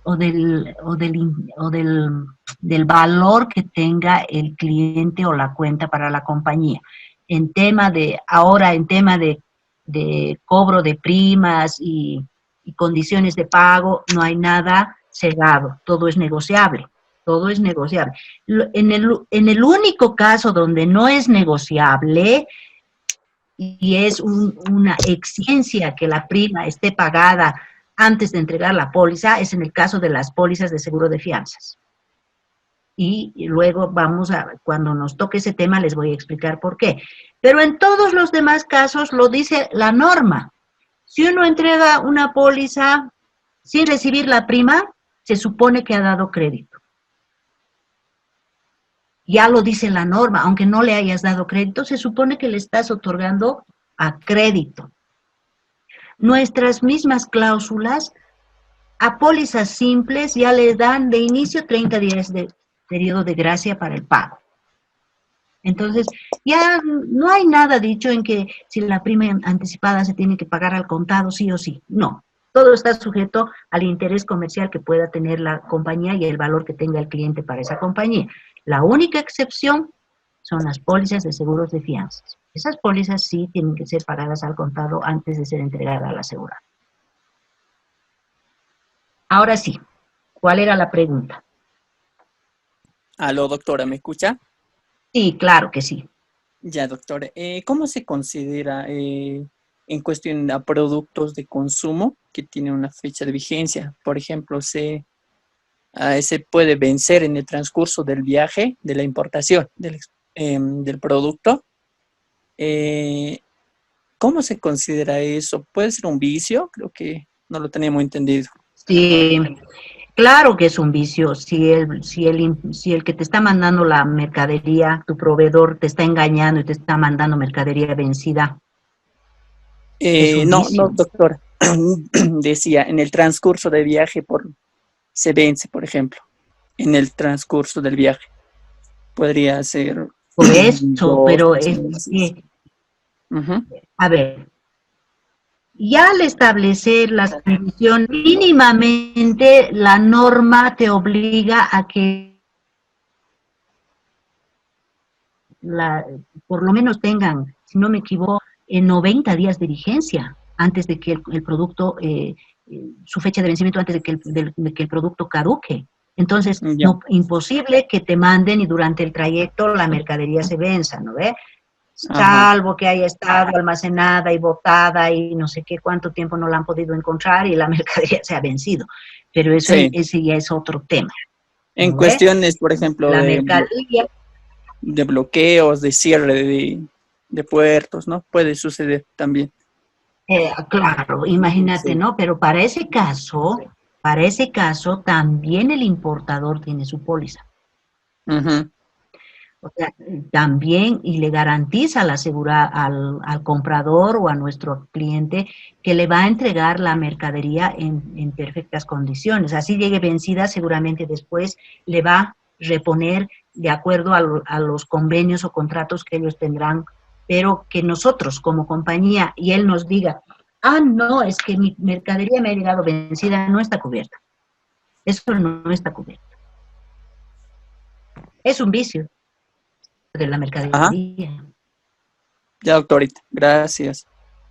valor que tenga el cliente o la cuenta para la compañía. En tema de cobro de primas y condiciones de pago, no hay nada cerrado, todo es negociable. Todo es negociable. En el único caso donde no es negociable y es una exigencia que la prima esté pagada antes de entregar la póliza, es en el caso de las pólizas de seguro de fianzas. Y luego cuando nos toque ese tema les voy a explicar por qué. Pero en todos los demás casos lo dice la norma. Si uno entrega una póliza sin recibir la prima, se supone que ha dado crédito. Ya lo dice la norma, aunque no le hayas dado crédito, se supone que le estás otorgando a crédito. Nuestras mismas cláusulas a pólizas simples ya le dan de inicio 30 días de periodo de gracia para el pago. Entonces, ya no hay nada dicho en que si la prima anticipada se tiene que pagar al contado sí o sí. No, todo está sujeto al interés comercial que pueda tener la compañía y el valor que tenga el cliente para esa compañía. La única excepción son las pólizas de seguros de fianzas. Esas pólizas sí tienen que ser pagadas al contado antes de ser entregadas al asegurado. Ahora sí, ¿cuál era la pregunta? Aló, doctora, ¿me escucha? Sí, claro que sí. Ya, doctora. ¿Cómo se considera en cuestión a productos de consumo que tienen una fecha de vigencia? Por ejemplo, se puede vencer en el transcurso del viaje, de la importación del producto. ¿Cómo se considera eso? ¿Puede ser un vicio? Creo que no lo teníamos entendido. Sí, claro que es un vicio. Si el que te está mandando la mercadería, tu proveedor, te está engañando y te está mandando mercadería vencida. No, doctora. Decía, en el transcurso del viaje se vence, por ejemplo. En el transcurso del viaje. Podría ser... Por eso, pero es que... A ver, ya al establecer las condiciones, mínimamente la norma te obliga a que por lo menos tengan, si no me equivoco, 90 días de vigencia antes de que el producto, su fecha de vencimiento antes de que el producto caduque. Entonces, imposible que te manden y durante el trayecto la mercadería se venza, ¿no ve? salvo que haya estado almacenada y botada y no sé qué cuánto tiempo no la han podido encontrar y la mercadería se ha vencido. Pero eso Sí. ese ya es otro tema. En ¿no ve? cuestiones, por ejemplo, La de, mercadería, de bloqueos, de cierre de puertos, ¿no? Puede suceder también. claro, imagínate, Sí. ¿no? Pero para ese caso también el importador tiene su póliza. Ujú. O sea, también y le garantiza la al comprador o a nuestro cliente que le va a entregar la mercadería en perfectas condiciones. Así llegue vencida, seguramente después le va a reponer de acuerdo a los convenios o contratos que ellos tendrán, pero que nosotros como compañía y él nos diga, no, es que mi mercadería me ha llegado vencida, no está cubierta. Eso no está cubierto. Es un vicio de la mercadería. Ya, doctorita, gracias.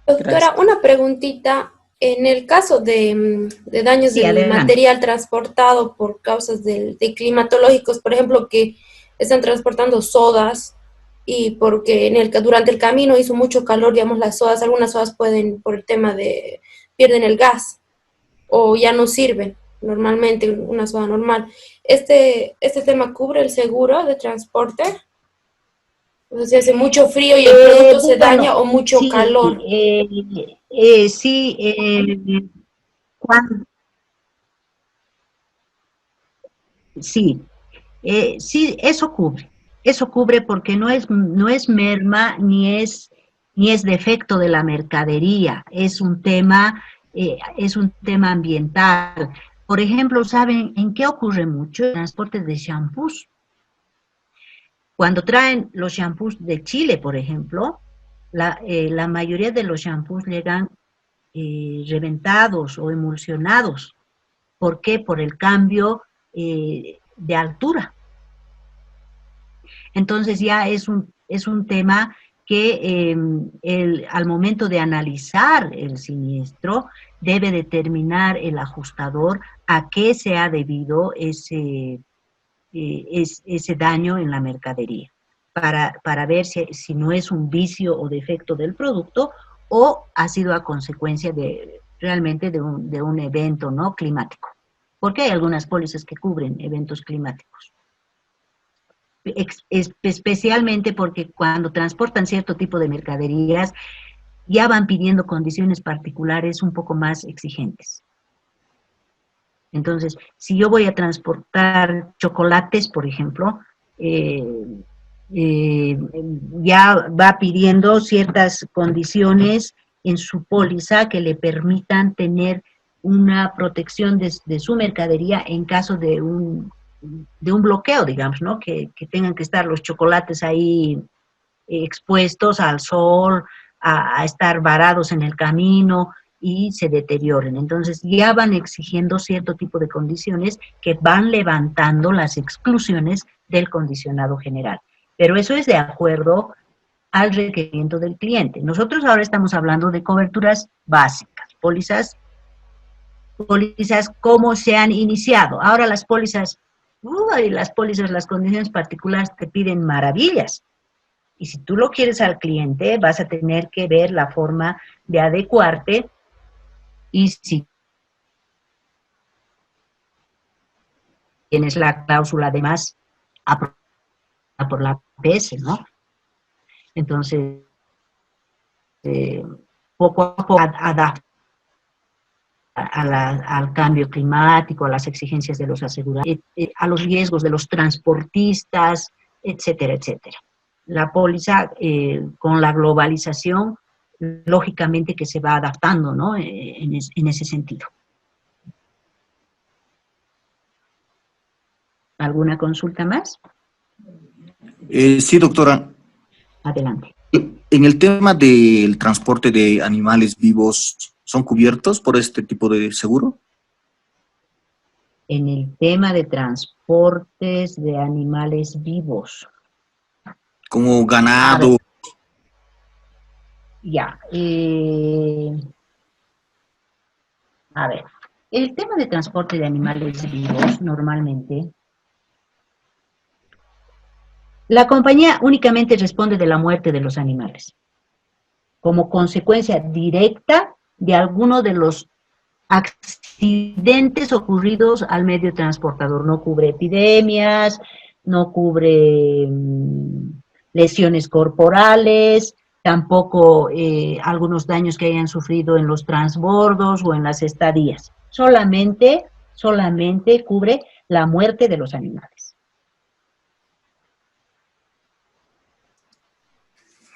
Doctora, Gracias. una preguntita. En el caso de daños Sí, del adelante. material transportado por causas de climatológicos, por ejemplo, que están transportando sodas y porque durante el camino hizo mucho calor, digamos, algunas sodas pueden, por el tema pierden el gas o ya no sirven normalmente, una soda normal. ¿Este tema cubre el seguro de transporte? O sea, si hace mucho frío y el producto se daña o mucho sí, calor. Sí, sí, eso cubre porque no es merma ni es defecto de la mercadería, es un tema ambiental. Por ejemplo, ¿saben en qué ocurre mucho? El transporte de shampoos. Cuando traen los shampoos de Chile, por ejemplo, la mayoría de los shampoos llegan reventados o emulsionados. ¿Por qué? Por el cambio de altura. Entonces ya es un tema que al momento de analizar el siniestro debe determinar el ajustador a qué se ha debido ese daño en la mercadería, para ver si no es un vicio o defecto del producto o ha sido a consecuencia realmente de un evento, ¿no?, climático. Porque hay algunas pólizas que cubren eventos climáticos. Especialmente porque cuando transportan cierto tipo de mercaderías ya van pidiendo condiciones particulares un poco más exigentes. Entonces, si yo voy a transportar chocolates, por ejemplo, ya va pidiendo ciertas condiciones en su póliza que le permitan tener una protección de su mercadería en caso de un bloqueo, digamos, ¿no? Que tengan que estar los chocolates ahí expuestos al sol, a estar varados en el camino y se deterioren. Entonces ya van exigiendo cierto tipo de condiciones que van levantando las exclusiones del condicionado general. Pero eso es de acuerdo al requerimiento del cliente. Nosotros ahora estamos hablando de coberturas básicas, pólizas cómo se han iniciado. Ahora las pólizas, las condiciones particulares te piden maravillas. Y si tú lo quieres al cliente, vas a tener que ver la forma de adecuarte y si tienes la cláusula además aprobada por la APS, ¿no? Entonces, poco a poco adapta al cambio climático, a las exigencias de los asegurados, a los riesgos de los transportistas, etcétera, etcétera. La póliza, con la globalización, lógicamente que se va adaptando, ¿no?, en ese sentido. ¿Alguna consulta más? Sí, doctora. Adelante. En el tema del transporte de animales vivos, ¿son cubiertos por este tipo de seguro? En el tema de transportes de animales vivos. Como ganado. Ya. A ver, el tema de transporte de animales vivos normalmente La compañía únicamente responde de la muerte de los animales, como consecuencia directa de alguno de los accidentes ocurridos al medio transportador. No cubre epidemias, no cubre lesiones corporales, tampoco algunos daños que hayan sufrido en los transbordos o en las estadías. Solamente cubre la muerte de los animales.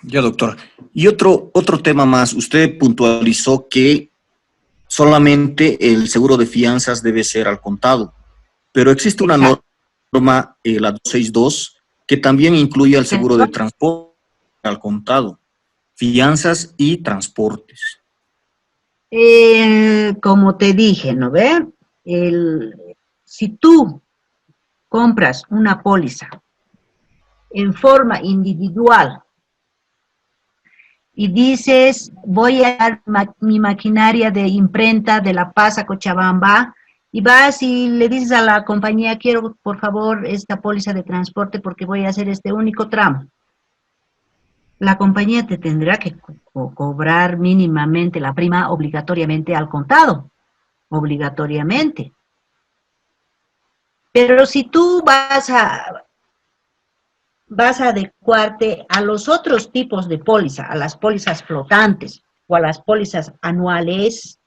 Ya, doctor. Y otro tema más. Usted puntualizó que solamente el seguro de fianzas debe ser al contado, pero existe una norma, la 262, que también incluye el seguro de transporte al contado, fianzas y transportes. Como te dije, ¿no ve? Si tú compras una póliza en forma individual y dices, voy a dar mi maquinaria de imprenta de La Paz a Cochabamba, y vas y le dices a la compañía, quiero por favor esta póliza de transporte porque voy a hacer este único tramo. La compañía te tendrá que cobrar mínimamente la prima obligatoriamente al contado, obligatoriamente. Pero si tú vas a adecuarte a los otros tipos de póliza, a las pólizas flotantes o a las pólizas anuales,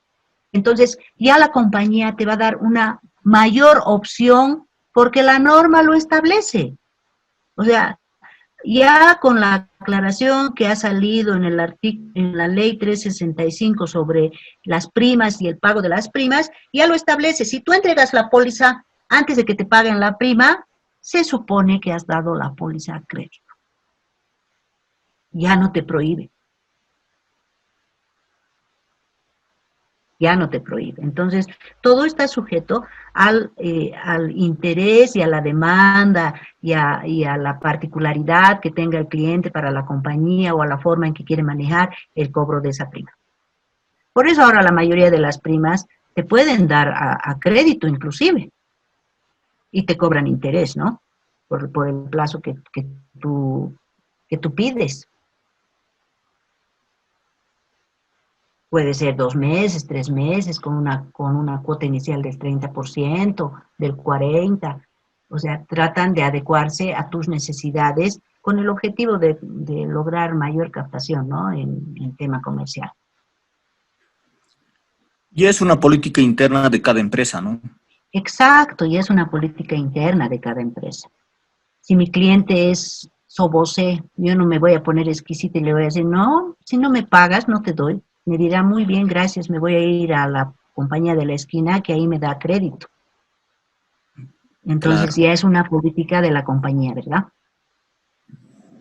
entonces ya la compañía te va a dar una mayor opción porque la norma lo establece. O sea, ya con la aclaración que ha salido en la ley 365 sobre las primas y el pago de las primas, ya lo establece. Si tú entregas la póliza antes de que te paguen la prima, se supone que has dado la póliza a crédito. Ya no te prohíbe. Ya no te prohíbe. Entonces, todo está sujeto al interés y a la demanda y a la particularidad que tenga el cliente para la compañía o a la forma en que quiere manejar el cobro de esa prima. Por eso ahora la mayoría de las primas te pueden dar a crédito inclusive y te cobran interés, ¿no? Por el plazo que tú pides. Puede ser 2 meses, 3 meses, con una cuota inicial del 30%, del 40%. O sea, tratan de adecuarse a tus necesidades con el objetivo de lograr mayor captación, ¿no? En tema comercial. Y es una política interna de cada empresa, ¿no? Exacto, y es una política interna de cada empresa. Si mi cliente es sobose, yo no me voy a poner exquisita y le voy a decir, no, si no me pagas, no te doy. Me dirá, muy bien, gracias, me voy a ir a la compañía de la esquina que ahí me da crédito. Entonces ya es una política de la compañía, ¿verdad?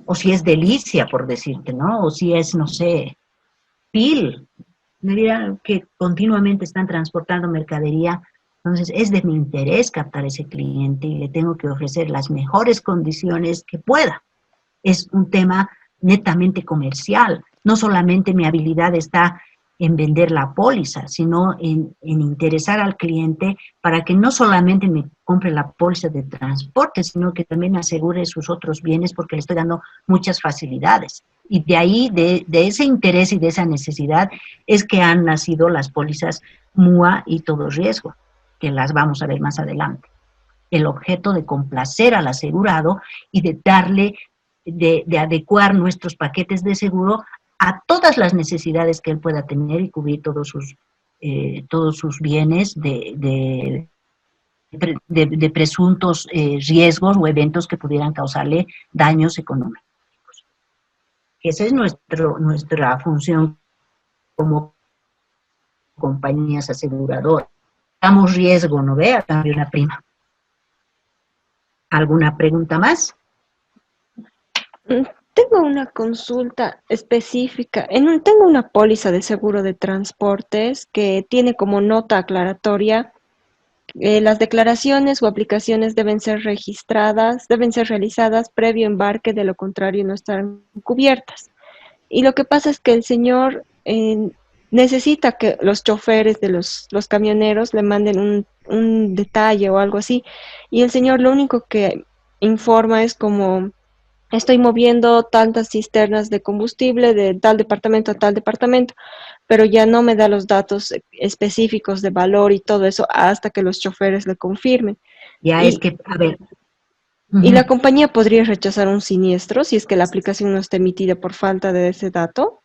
O si es Delicia, por decirte, ¿no? O si es, no sé, PIL. Me dirán que continuamente están transportando mercadería. Entonces es de mi interés captar a ese cliente y le tengo que ofrecer las mejores condiciones que pueda. Es un tema netamente comercial. No solamente mi habilidad está en vender la póliza, sino en interesar al cliente para que no solamente me compre la póliza de transporte, sino que también asegure sus otros bienes porque le estoy dando muchas facilidades. Y de ahí, de ese interés y de esa necesidad, es que han nacido las pólizas MUA y todo riesgo, que las vamos a ver más adelante. El objeto de complacer al asegurado y de darle, de adecuar nuestros paquetes de seguro a todas las necesidades que él pueda tener y cubrir todos sus bienes de presuntos riesgos o eventos que pudieran causarle daños económicos. Esa es nuestra función como compañías aseguradoras. Damos riesgo, ¿no ve? A cambio de una prima. ¿Alguna pregunta más? Tengo una consulta específica. Tengo una póliza de seguro de transportes que tiene como nota aclaratoria las declaraciones o aplicaciones deben ser realizadas previo embarque, de lo contrario no estarán cubiertas. Y lo que pasa es que el señor necesita que los choferes de los camioneros le manden un detalle o algo así, y el señor lo único que informa es como estoy moviendo tantas cisternas de combustible de tal departamento a tal departamento, pero ya no me da los datos específicos de valor y todo eso hasta que los choferes le confirmen. Ya es que, a ver. ¿Y la compañía podría rechazar un siniestro si es que la aplicación no está emitida por falta de ese dato?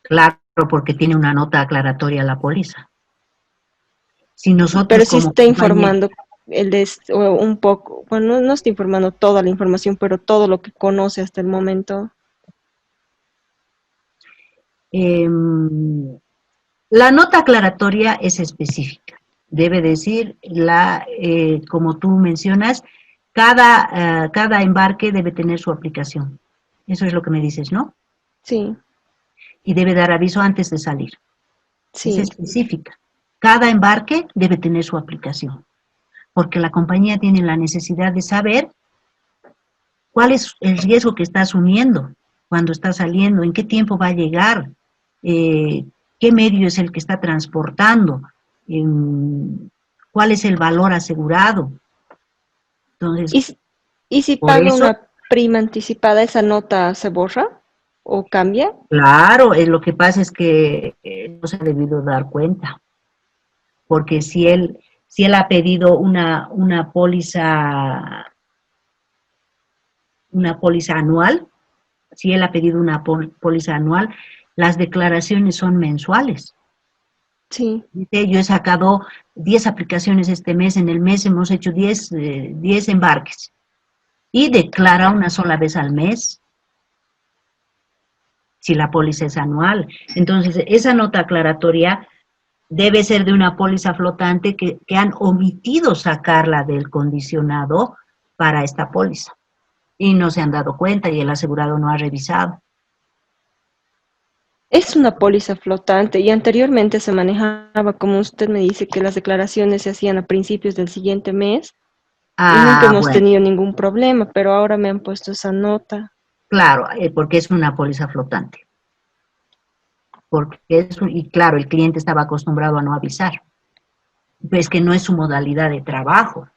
Claro, porque tiene una nota aclaratoria a la póliza. Si nosotros pero si como está compañía- informando o un poco, bueno, no está informando toda la información, pero todo lo que conoce hasta el momento. La nota aclaratoria es específica. Debe decir, como tú mencionas, cada embarque debe tener su aplicación. Eso es lo que me dices, ¿no? Sí. Y debe dar aviso antes de salir. Sí. Es específica. Cada embarque debe tener su aplicación, porque la compañía tiene la necesidad de saber cuál es el riesgo que está asumiendo cuando está saliendo, en qué tiempo va a llegar, qué medio es el que está transportando, cuál es el valor asegurado. Entonces, ¿Y si por paga eso- una prima anticipada, esa nota se borra o cambia? Claro, lo que pasa es que no se ha debido dar cuenta, porque si él ha pedido una póliza anual, si él ha pedido una póliza anual, las declaraciones son mensuales. Sí. Dice, yo he sacado 10 aplicaciones este mes, en el mes hemos hecho 10 embarques, y declara una sola vez al mes, si la póliza es anual. Entonces, esa nota aclaratoria debe ser de una póliza flotante que han omitido sacarla del condicionado para esta póliza. Y no se han dado cuenta y el asegurado no ha revisado. Es una póliza flotante y anteriormente se manejaba, como usted me dice, que las declaraciones se hacían a principios del siguiente mes y nunca hemos Bueno, tenido ningún problema, pero ahora me han puesto esa nota. claro, porque es una póliza flotante. Y claro, el cliente estaba acostumbrado a no avisar. Pues que no es su modalidad de trabajo.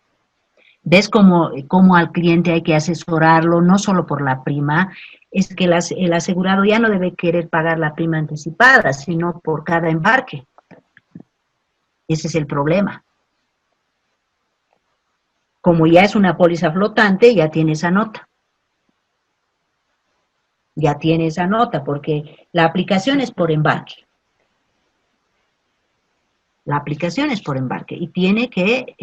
¿Ves cómo al cliente hay que asesorarlo, no solo por la prima? Es que el asegurado ya no debe querer pagar la prima anticipada, sino por cada embarque. Ese es el problema. Como ya es una póliza flotante, ya tiene esa nota. Ya tiene esa nota, porque la aplicación es por embarque. La aplicación es por embarque y tiene que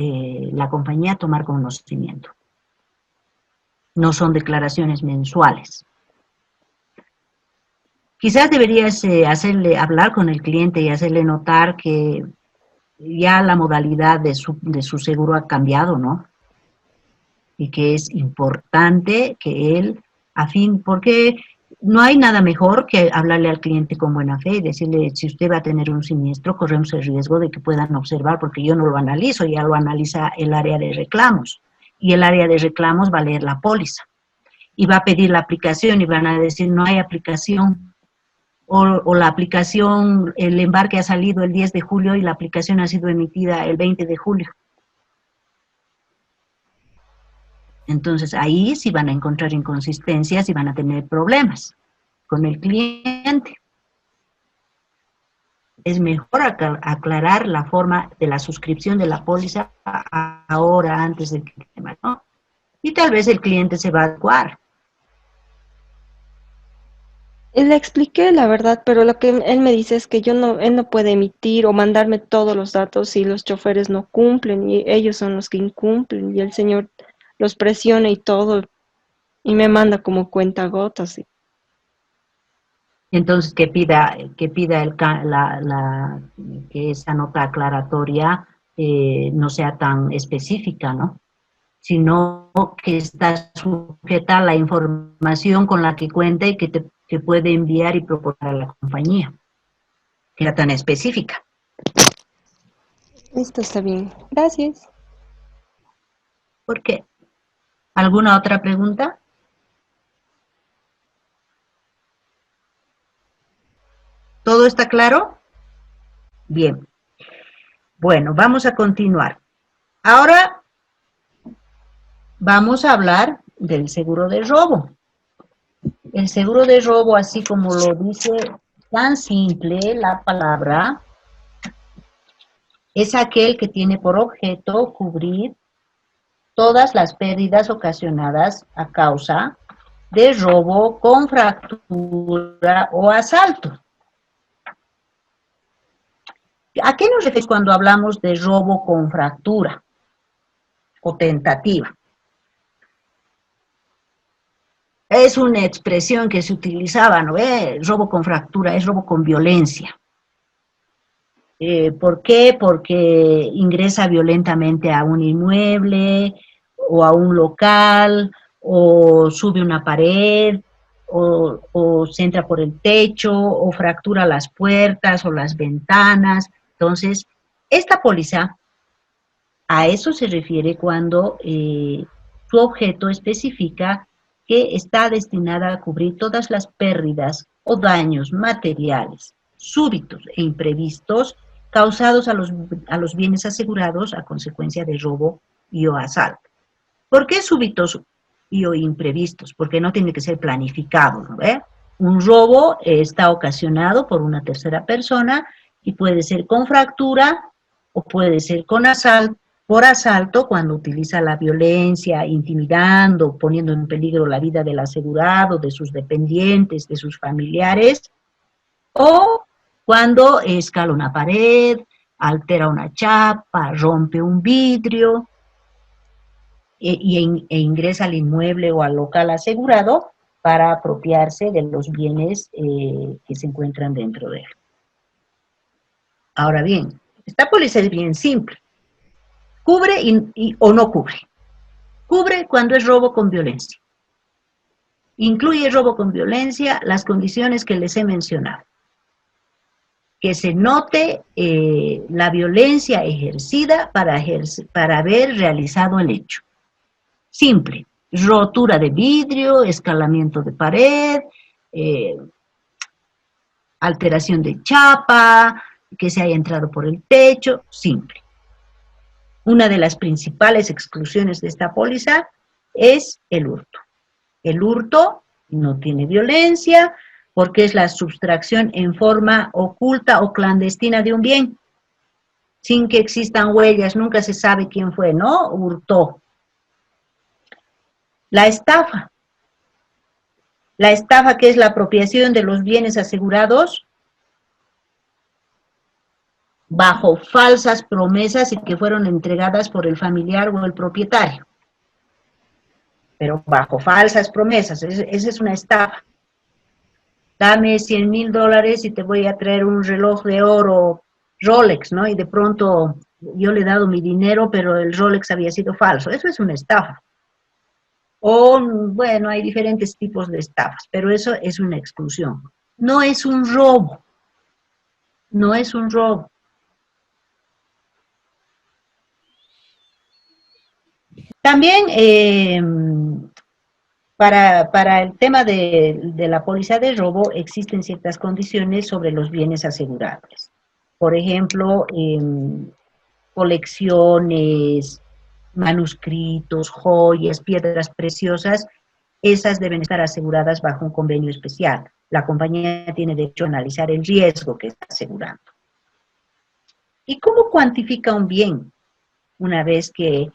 la compañía tomar conocimiento. No son declaraciones mensuales. Quizás deberías hablar con el cliente y hacerle notar que ya la modalidad de su seguro ha cambiado, ¿no? Y que es importante que él, porque no hay nada mejor que hablarle al cliente con buena fe y decirle, si usted va a tener un siniestro, corremos el riesgo de que puedan observar, porque yo no lo analizo, ya lo analiza el área de reclamos. Y el área de reclamos va a leer la póliza. Y va a pedir la aplicación y van a decir, no hay aplicación. O la aplicación, el embarque ha salido el 10 de julio y la aplicación ha sido emitida el 20 de julio. Entonces, ahí sí van a encontrar inconsistencias y van a tener problemas con el cliente. Es mejor aclarar la forma de la suscripción de la póliza ahora, antes del tema, ¿no? Y tal vez el cliente se va a adecuar. Le expliqué la verdad, pero lo que él me dice es que él no puede emitir o mandarme todos los datos si los choferes no cumplen y ellos son los que incumplen y el señor los presiona y todo y me manda como cuentagotas. Entonces que pida que esa nota aclaratoria no sea tan específica, ¿no? Sino que está sujeta a la información con la que cuenta y que puede enviar y proponer a la compañía, que era tan específica. Esto está bien. Gracias. ¿Por qué? ¿Alguna otra pregunta? ¿Todo está claro? Bien. Bueno, vamos a continuar. Ahora vamos a hablar del seguro de robo. El seguro de robo, así como lo dice tan simple la palabra, es aquel que tiene por objeto cubrir todas las pérdidas ocasionadas a causa de robo con fractura o asalto. ¿A qué nos referimos cuando hablamos de robo con fractura o tentativa? Es una expresión que se utilizaba, ¿no? Robo con fractura es robo con violencia. ¿Por qué? Porque ingresa violentamente a un inmueble o a un local, o sube una pared, o se entra por el techo, o fractura las puertas o las ventanas. Entonces, esta póliza a eso se refiere cuando su objeto especifica que está destinada a cubrir todas las pérdidas o daños materiales súbitos e imprevistos causados a los bienes asegurados a consecuencia de robo y o asalto. ¿Por qué súbitos y o imprevistos? Porque no tiene que ser planificado, ¿no? Un robo está ocasionado por una tercera persona y puede ser con fractura o puede ser con asalto, por asalto cuando utiliza la violencia, intimidando, poniendo en peligro la vida del asegurado, de sus dependientes, de sus familiares, o cuando escala una pared, altera una chapa, rompe un vidrio e ingresa al inmueble o al local asegurado para apropiarse de los bienes que se encuentran dentro de él. Ahora bien, esta póliza es bien simple. ¿Cubre o no cubre? Cubre cuando es robo con violencia. Incluye robo con violencia las condiciones que les he mencionado. Que se note la violencia ejercida para haber realizado el hecho. Simple. Rotura de vidrio, escalamiento de pared, alteración de chapa, que se haya entrado por el techo, simple. Una de las principales exclusiones de esta póliza es el hurto. El hurto no tiene violencia porque es la sustracción en forma oculta o clandestina de un bien, sin que existan huellas, nunca se sabe quién fue, ¿no? Hurtó. La estafa. La estafa, que es la apropiación de los bienes asegurados bajo falsas promesas y que fueron entregadas por el familiar o el propietario. Pero bajo falsas promesas, esa es una estafa. Dame $100,000 y te voy a traer un reloj de oro Rolex, ¿no? Y de pronto yo le he dado mi dinero, pero el Rolex había sido falso. Eso es una estafa. O, bueno, hay diferentes tipos de estafas, pero eso es una exclusión. No es un robo. No es un robo. También, para el tema de la póliza de robo, existen ciertas condiciones sobre los bienes asegurables. Por ejemplo, colecciones, manuscritos, joyas, piedras preciosas, esas deben estar aseguradas bajo un convenio especial. La compañía tiene derecho a analizar el riesgo que está asegurando. ¿Y cómo cuantifica un bien una vez que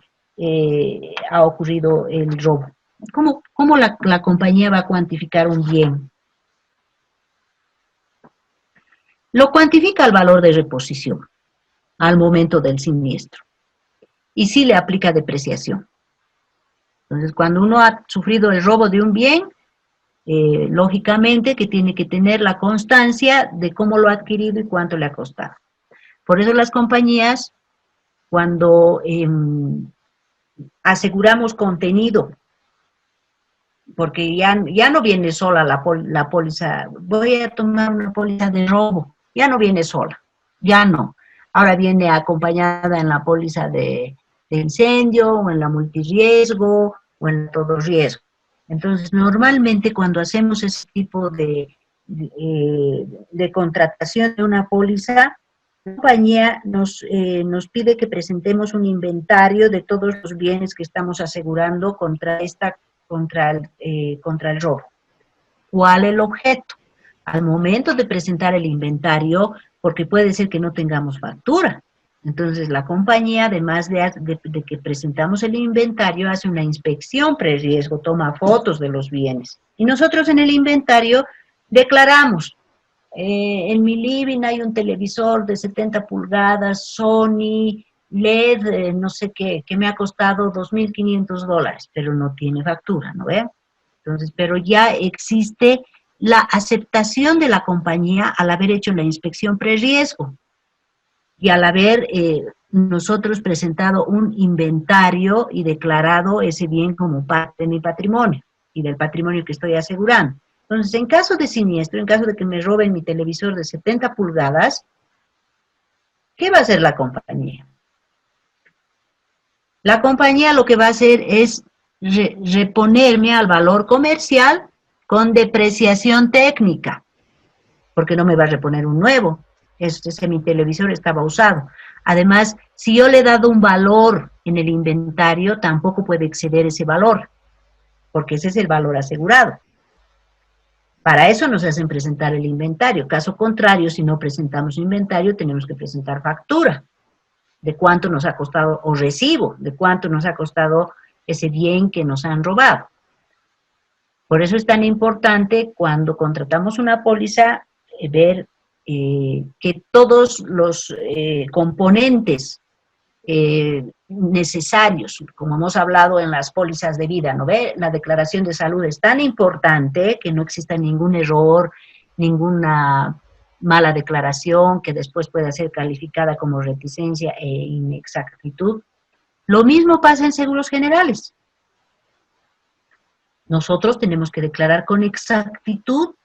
ha ocurrido el robo? ¿Cómo la compañía va a cuantificar un bien? Lo cuantifica al valor de reposición, al momento del siniestro. Y sí le aplica depreciación. Entonces, cuando uno ha sufrido el robo de un bien, lógicamente que tiene que tener la constancia de cómo lo ha adquirido y cuánto le ha costado. Por eso las compañías, cuando aseguramos contenido, porque ya no viene sola la póliza, voy a tomar una póliza de robo, ya no viene sola, ya no. Ahora viene acompañada en la póliza de incendio, o en la multirriesgo, o en todo riesgo. Entonces, normalmente cuando hacemos ese tipo de contratación de una póliza, la compañía nos pide que presentemos un inventario de todos los bienes que estamos asegurando contra esta contra el robo. ¿Cuál es el objeto? Al momento de presentar el inventario, porque puede ser que no tengamos factura. Entonces, la compañía, además de que presentamos el inventario, hace una inspección preriesgo, toma fotos de los bienes. Y nosotros en el inventario declaramos, en mi living hay un televisor de 70 pulgadas, Sony, LED, no sé qué, que me ha costado $2.500, pero no tiene factura, ¿no ve? Entonces, pero ya existe la aceptación de la compañía al haber hecho la inspección preriesgo y al haber nosotros presentado un inventario y declarado ese bien como parte de mi patrimonio y del patrimonio que estoy asegurando. Entonces, en caso de siniestro, en caso de que me roben mi televisor de 70 pulgadas, ¿qué va a hacer la compañía? La compañía lo que va a hacer es reponerme al valor comercial con depreciación técnica, porque no me va a reponer un nuevo. Mi televisor estaba usado. Además, si yo le he dado un valor en el inventario, tampoco puede exceder ese valor, porque ese es el valor asegurado. Para eso nos hacen presentar el inventario. Caso contrario, si no presentamos inventario, tenemos que presentar factura de cuánto nos ha costado, o recibo, de cuánto nos ha costado ese bien que nos han robado. Por eso es tan importante cuando contratamos una póliza, ver que todos los componentes necesarios, como hemos hablado en las pólizas de vida, ¿no ve? La declaración de salud es tan importante que no exista ningún error, ninguna mala declaración que después pueda ser calificada como reticencia e inexactitud. Lo mismo pasa en seguros generales. Nosotros tenemos que declarar con exactitud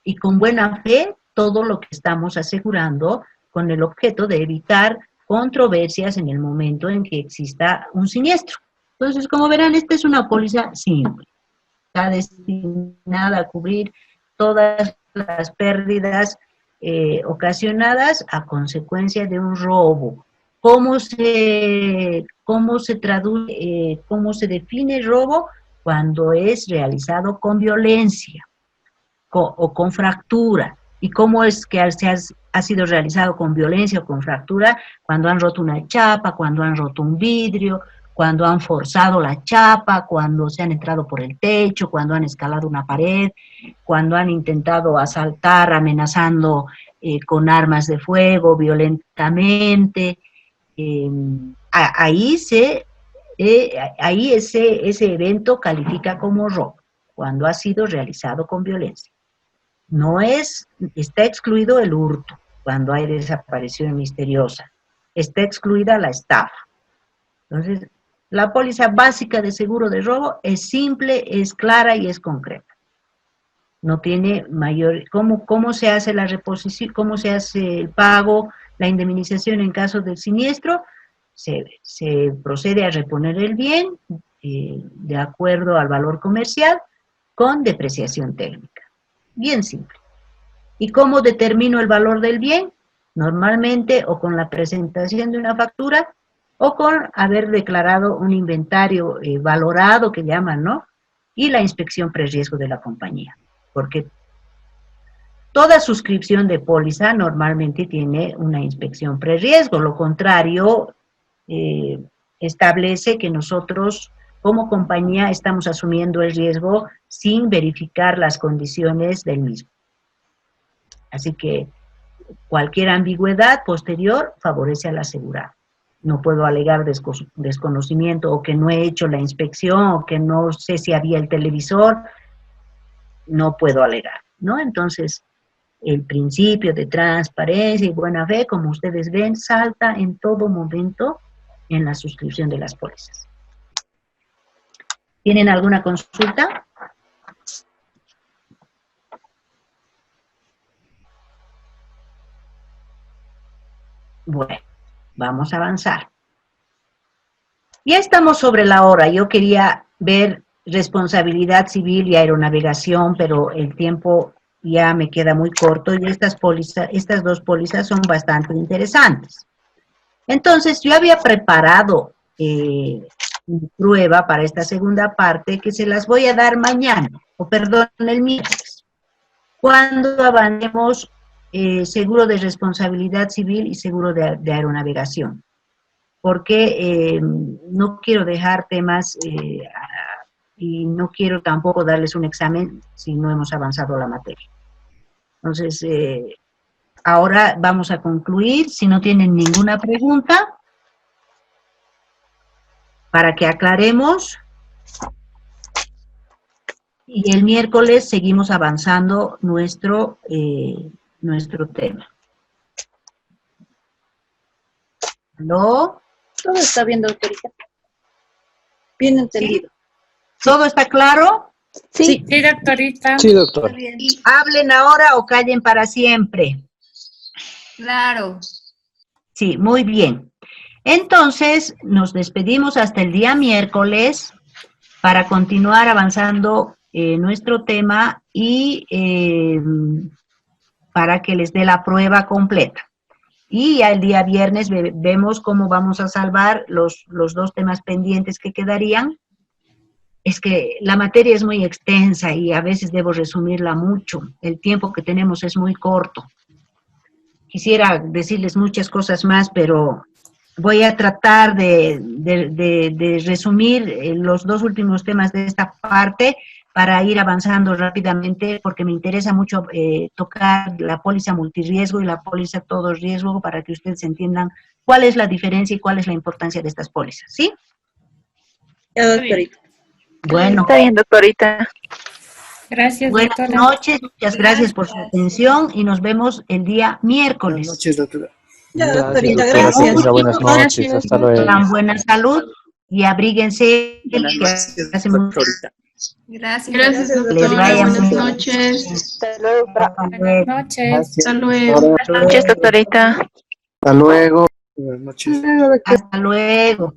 y con buena fe todo lo que estamos asegurando con el objeto de evitar controversias en el momento en que exista un siniestro. Entonces, como verán, esta es una póliza simple. Está destinada a cubrir todas las pérdidas ocasionadas a consecuencia de un robo. ¿Cómo se traduce, cómo se define robo? Cuando es realizado con violencia o con fractura. ¿Y cómo es que ha sido realizado con violencia o con fractura? Cuando han roto una chapa, cuando han roto un vidrio, cuando han forzado la chapa, cuando se han entrado por el techo, cuando han escalado una pared, cuando han intentado asaltar amenazando con armas de fuego violentamente. Ahí ese evento califica como robo, cuando ha sido realizado con violencia. Está excluido el hurto, cuando hay desaparición misteriosa. Está excluida la estafa. Entonces, la póliza básica de seguro de robo es simple, es clara y es concreta. No tiene mayor... ¿Cómo se hace la reposición? ¿Cómo se hace el pago, la indemnización en caso del siniestro? Se procede a reponer el bien de acuerdo al valor comercial con depreciación técnica. Bien simple. ¿Y cómo determino el valor del bien? Normalmente o con la presentación de una factura o con haber declarado un inventario valorado, que llaman, ¿no? Y la inspección preriesgo de la compañía. Porque toda suscripción de póliza normalmente tiene una inspección preriesgo. Lo contrario establece que nosotros como compañía estamos asumiendo el riesgo sin verificar las condiciones del mismo. Así que cualquier ambigüedad posterior favorece al asegurado. No puedo alegar desconocimiento o que no he hecho la inspección o que no sé si había el televisor. No puedo alegar, ¿no? Entonces, el principio de transparencia y buena fe, como ustedes ven, salta en todo momento en la suscripción de las pólizas. ¿Tienen alguna consulta? Bueno, vamos a avanzar. Ya estamos sobre la hora. Yo quería ver responsabilidad civil y aeronavegación, pero el tiempo ya me queda muy corto y estas dos pólizas son bastante interesantes. Entonces, yo había preparado prueba para esta segunda parte que se las voy a dar mañana, o perdón, el miércoles, cuando avancemos seguro de responsabilidad civil y seguro de aeronavegación, porque no quiero dejar temas y no quiero tampoco darles un examen si no hemos avanzado la materia. Entonces, ahora vamos a concluir, si no tienen ninguna pregunta, para que aclaremos, y el miércoles seguimos avanzando nuestro tema. ¿Aló? Todo está bien, doctorita. Bien entendido. ¿Todo está claro? Sí, doctorita. Sí, doctor. ¿Hablen ahora o callen para siempre? Claro. Sí, muy bien. Entonces, nos despedimos hasta el día miércoles para continuar avanzando nuestro tema y para que les dé la prueba completa. Y ya el día viernes vemos cómo vamos a salvar los dos temas pendientes que quedarían. Es que la materia es muy extensa y a veces debo resumirla mucho. El tiempo que tenemos es muy corto. Quisiera decirles muchas cosas más, pero voy a tratar de resumir los dos últimos temas de esta parte para ir avanzando rápidamente, porque me interesa mucho tocar la póliza multirriesgo y la póliza todo riesgo para que ustedes entiendan cuál es la diferencia y cuál es la importancia de estas pólizas, ¿sí? Ya, doctorita. Bueno. Está bien, doctorita. Gracias, Buenas doctora. noches, muchas gracias por su atención y nos vemos el día miércoles. Buenas noches, doctora. Ya, doctorita, Gracias, gracias. doctora. Buenas noches. Hasta luego. Tengan buena salud y abríguense. Buenas noches, doctorita. Gracias. Gracias, Les doctora. vaya Buenas muy bien. noches. Buenas noches. Gracias. Buenas noches, doctorita. Hasta luego. Buenas noches. Hasta luego.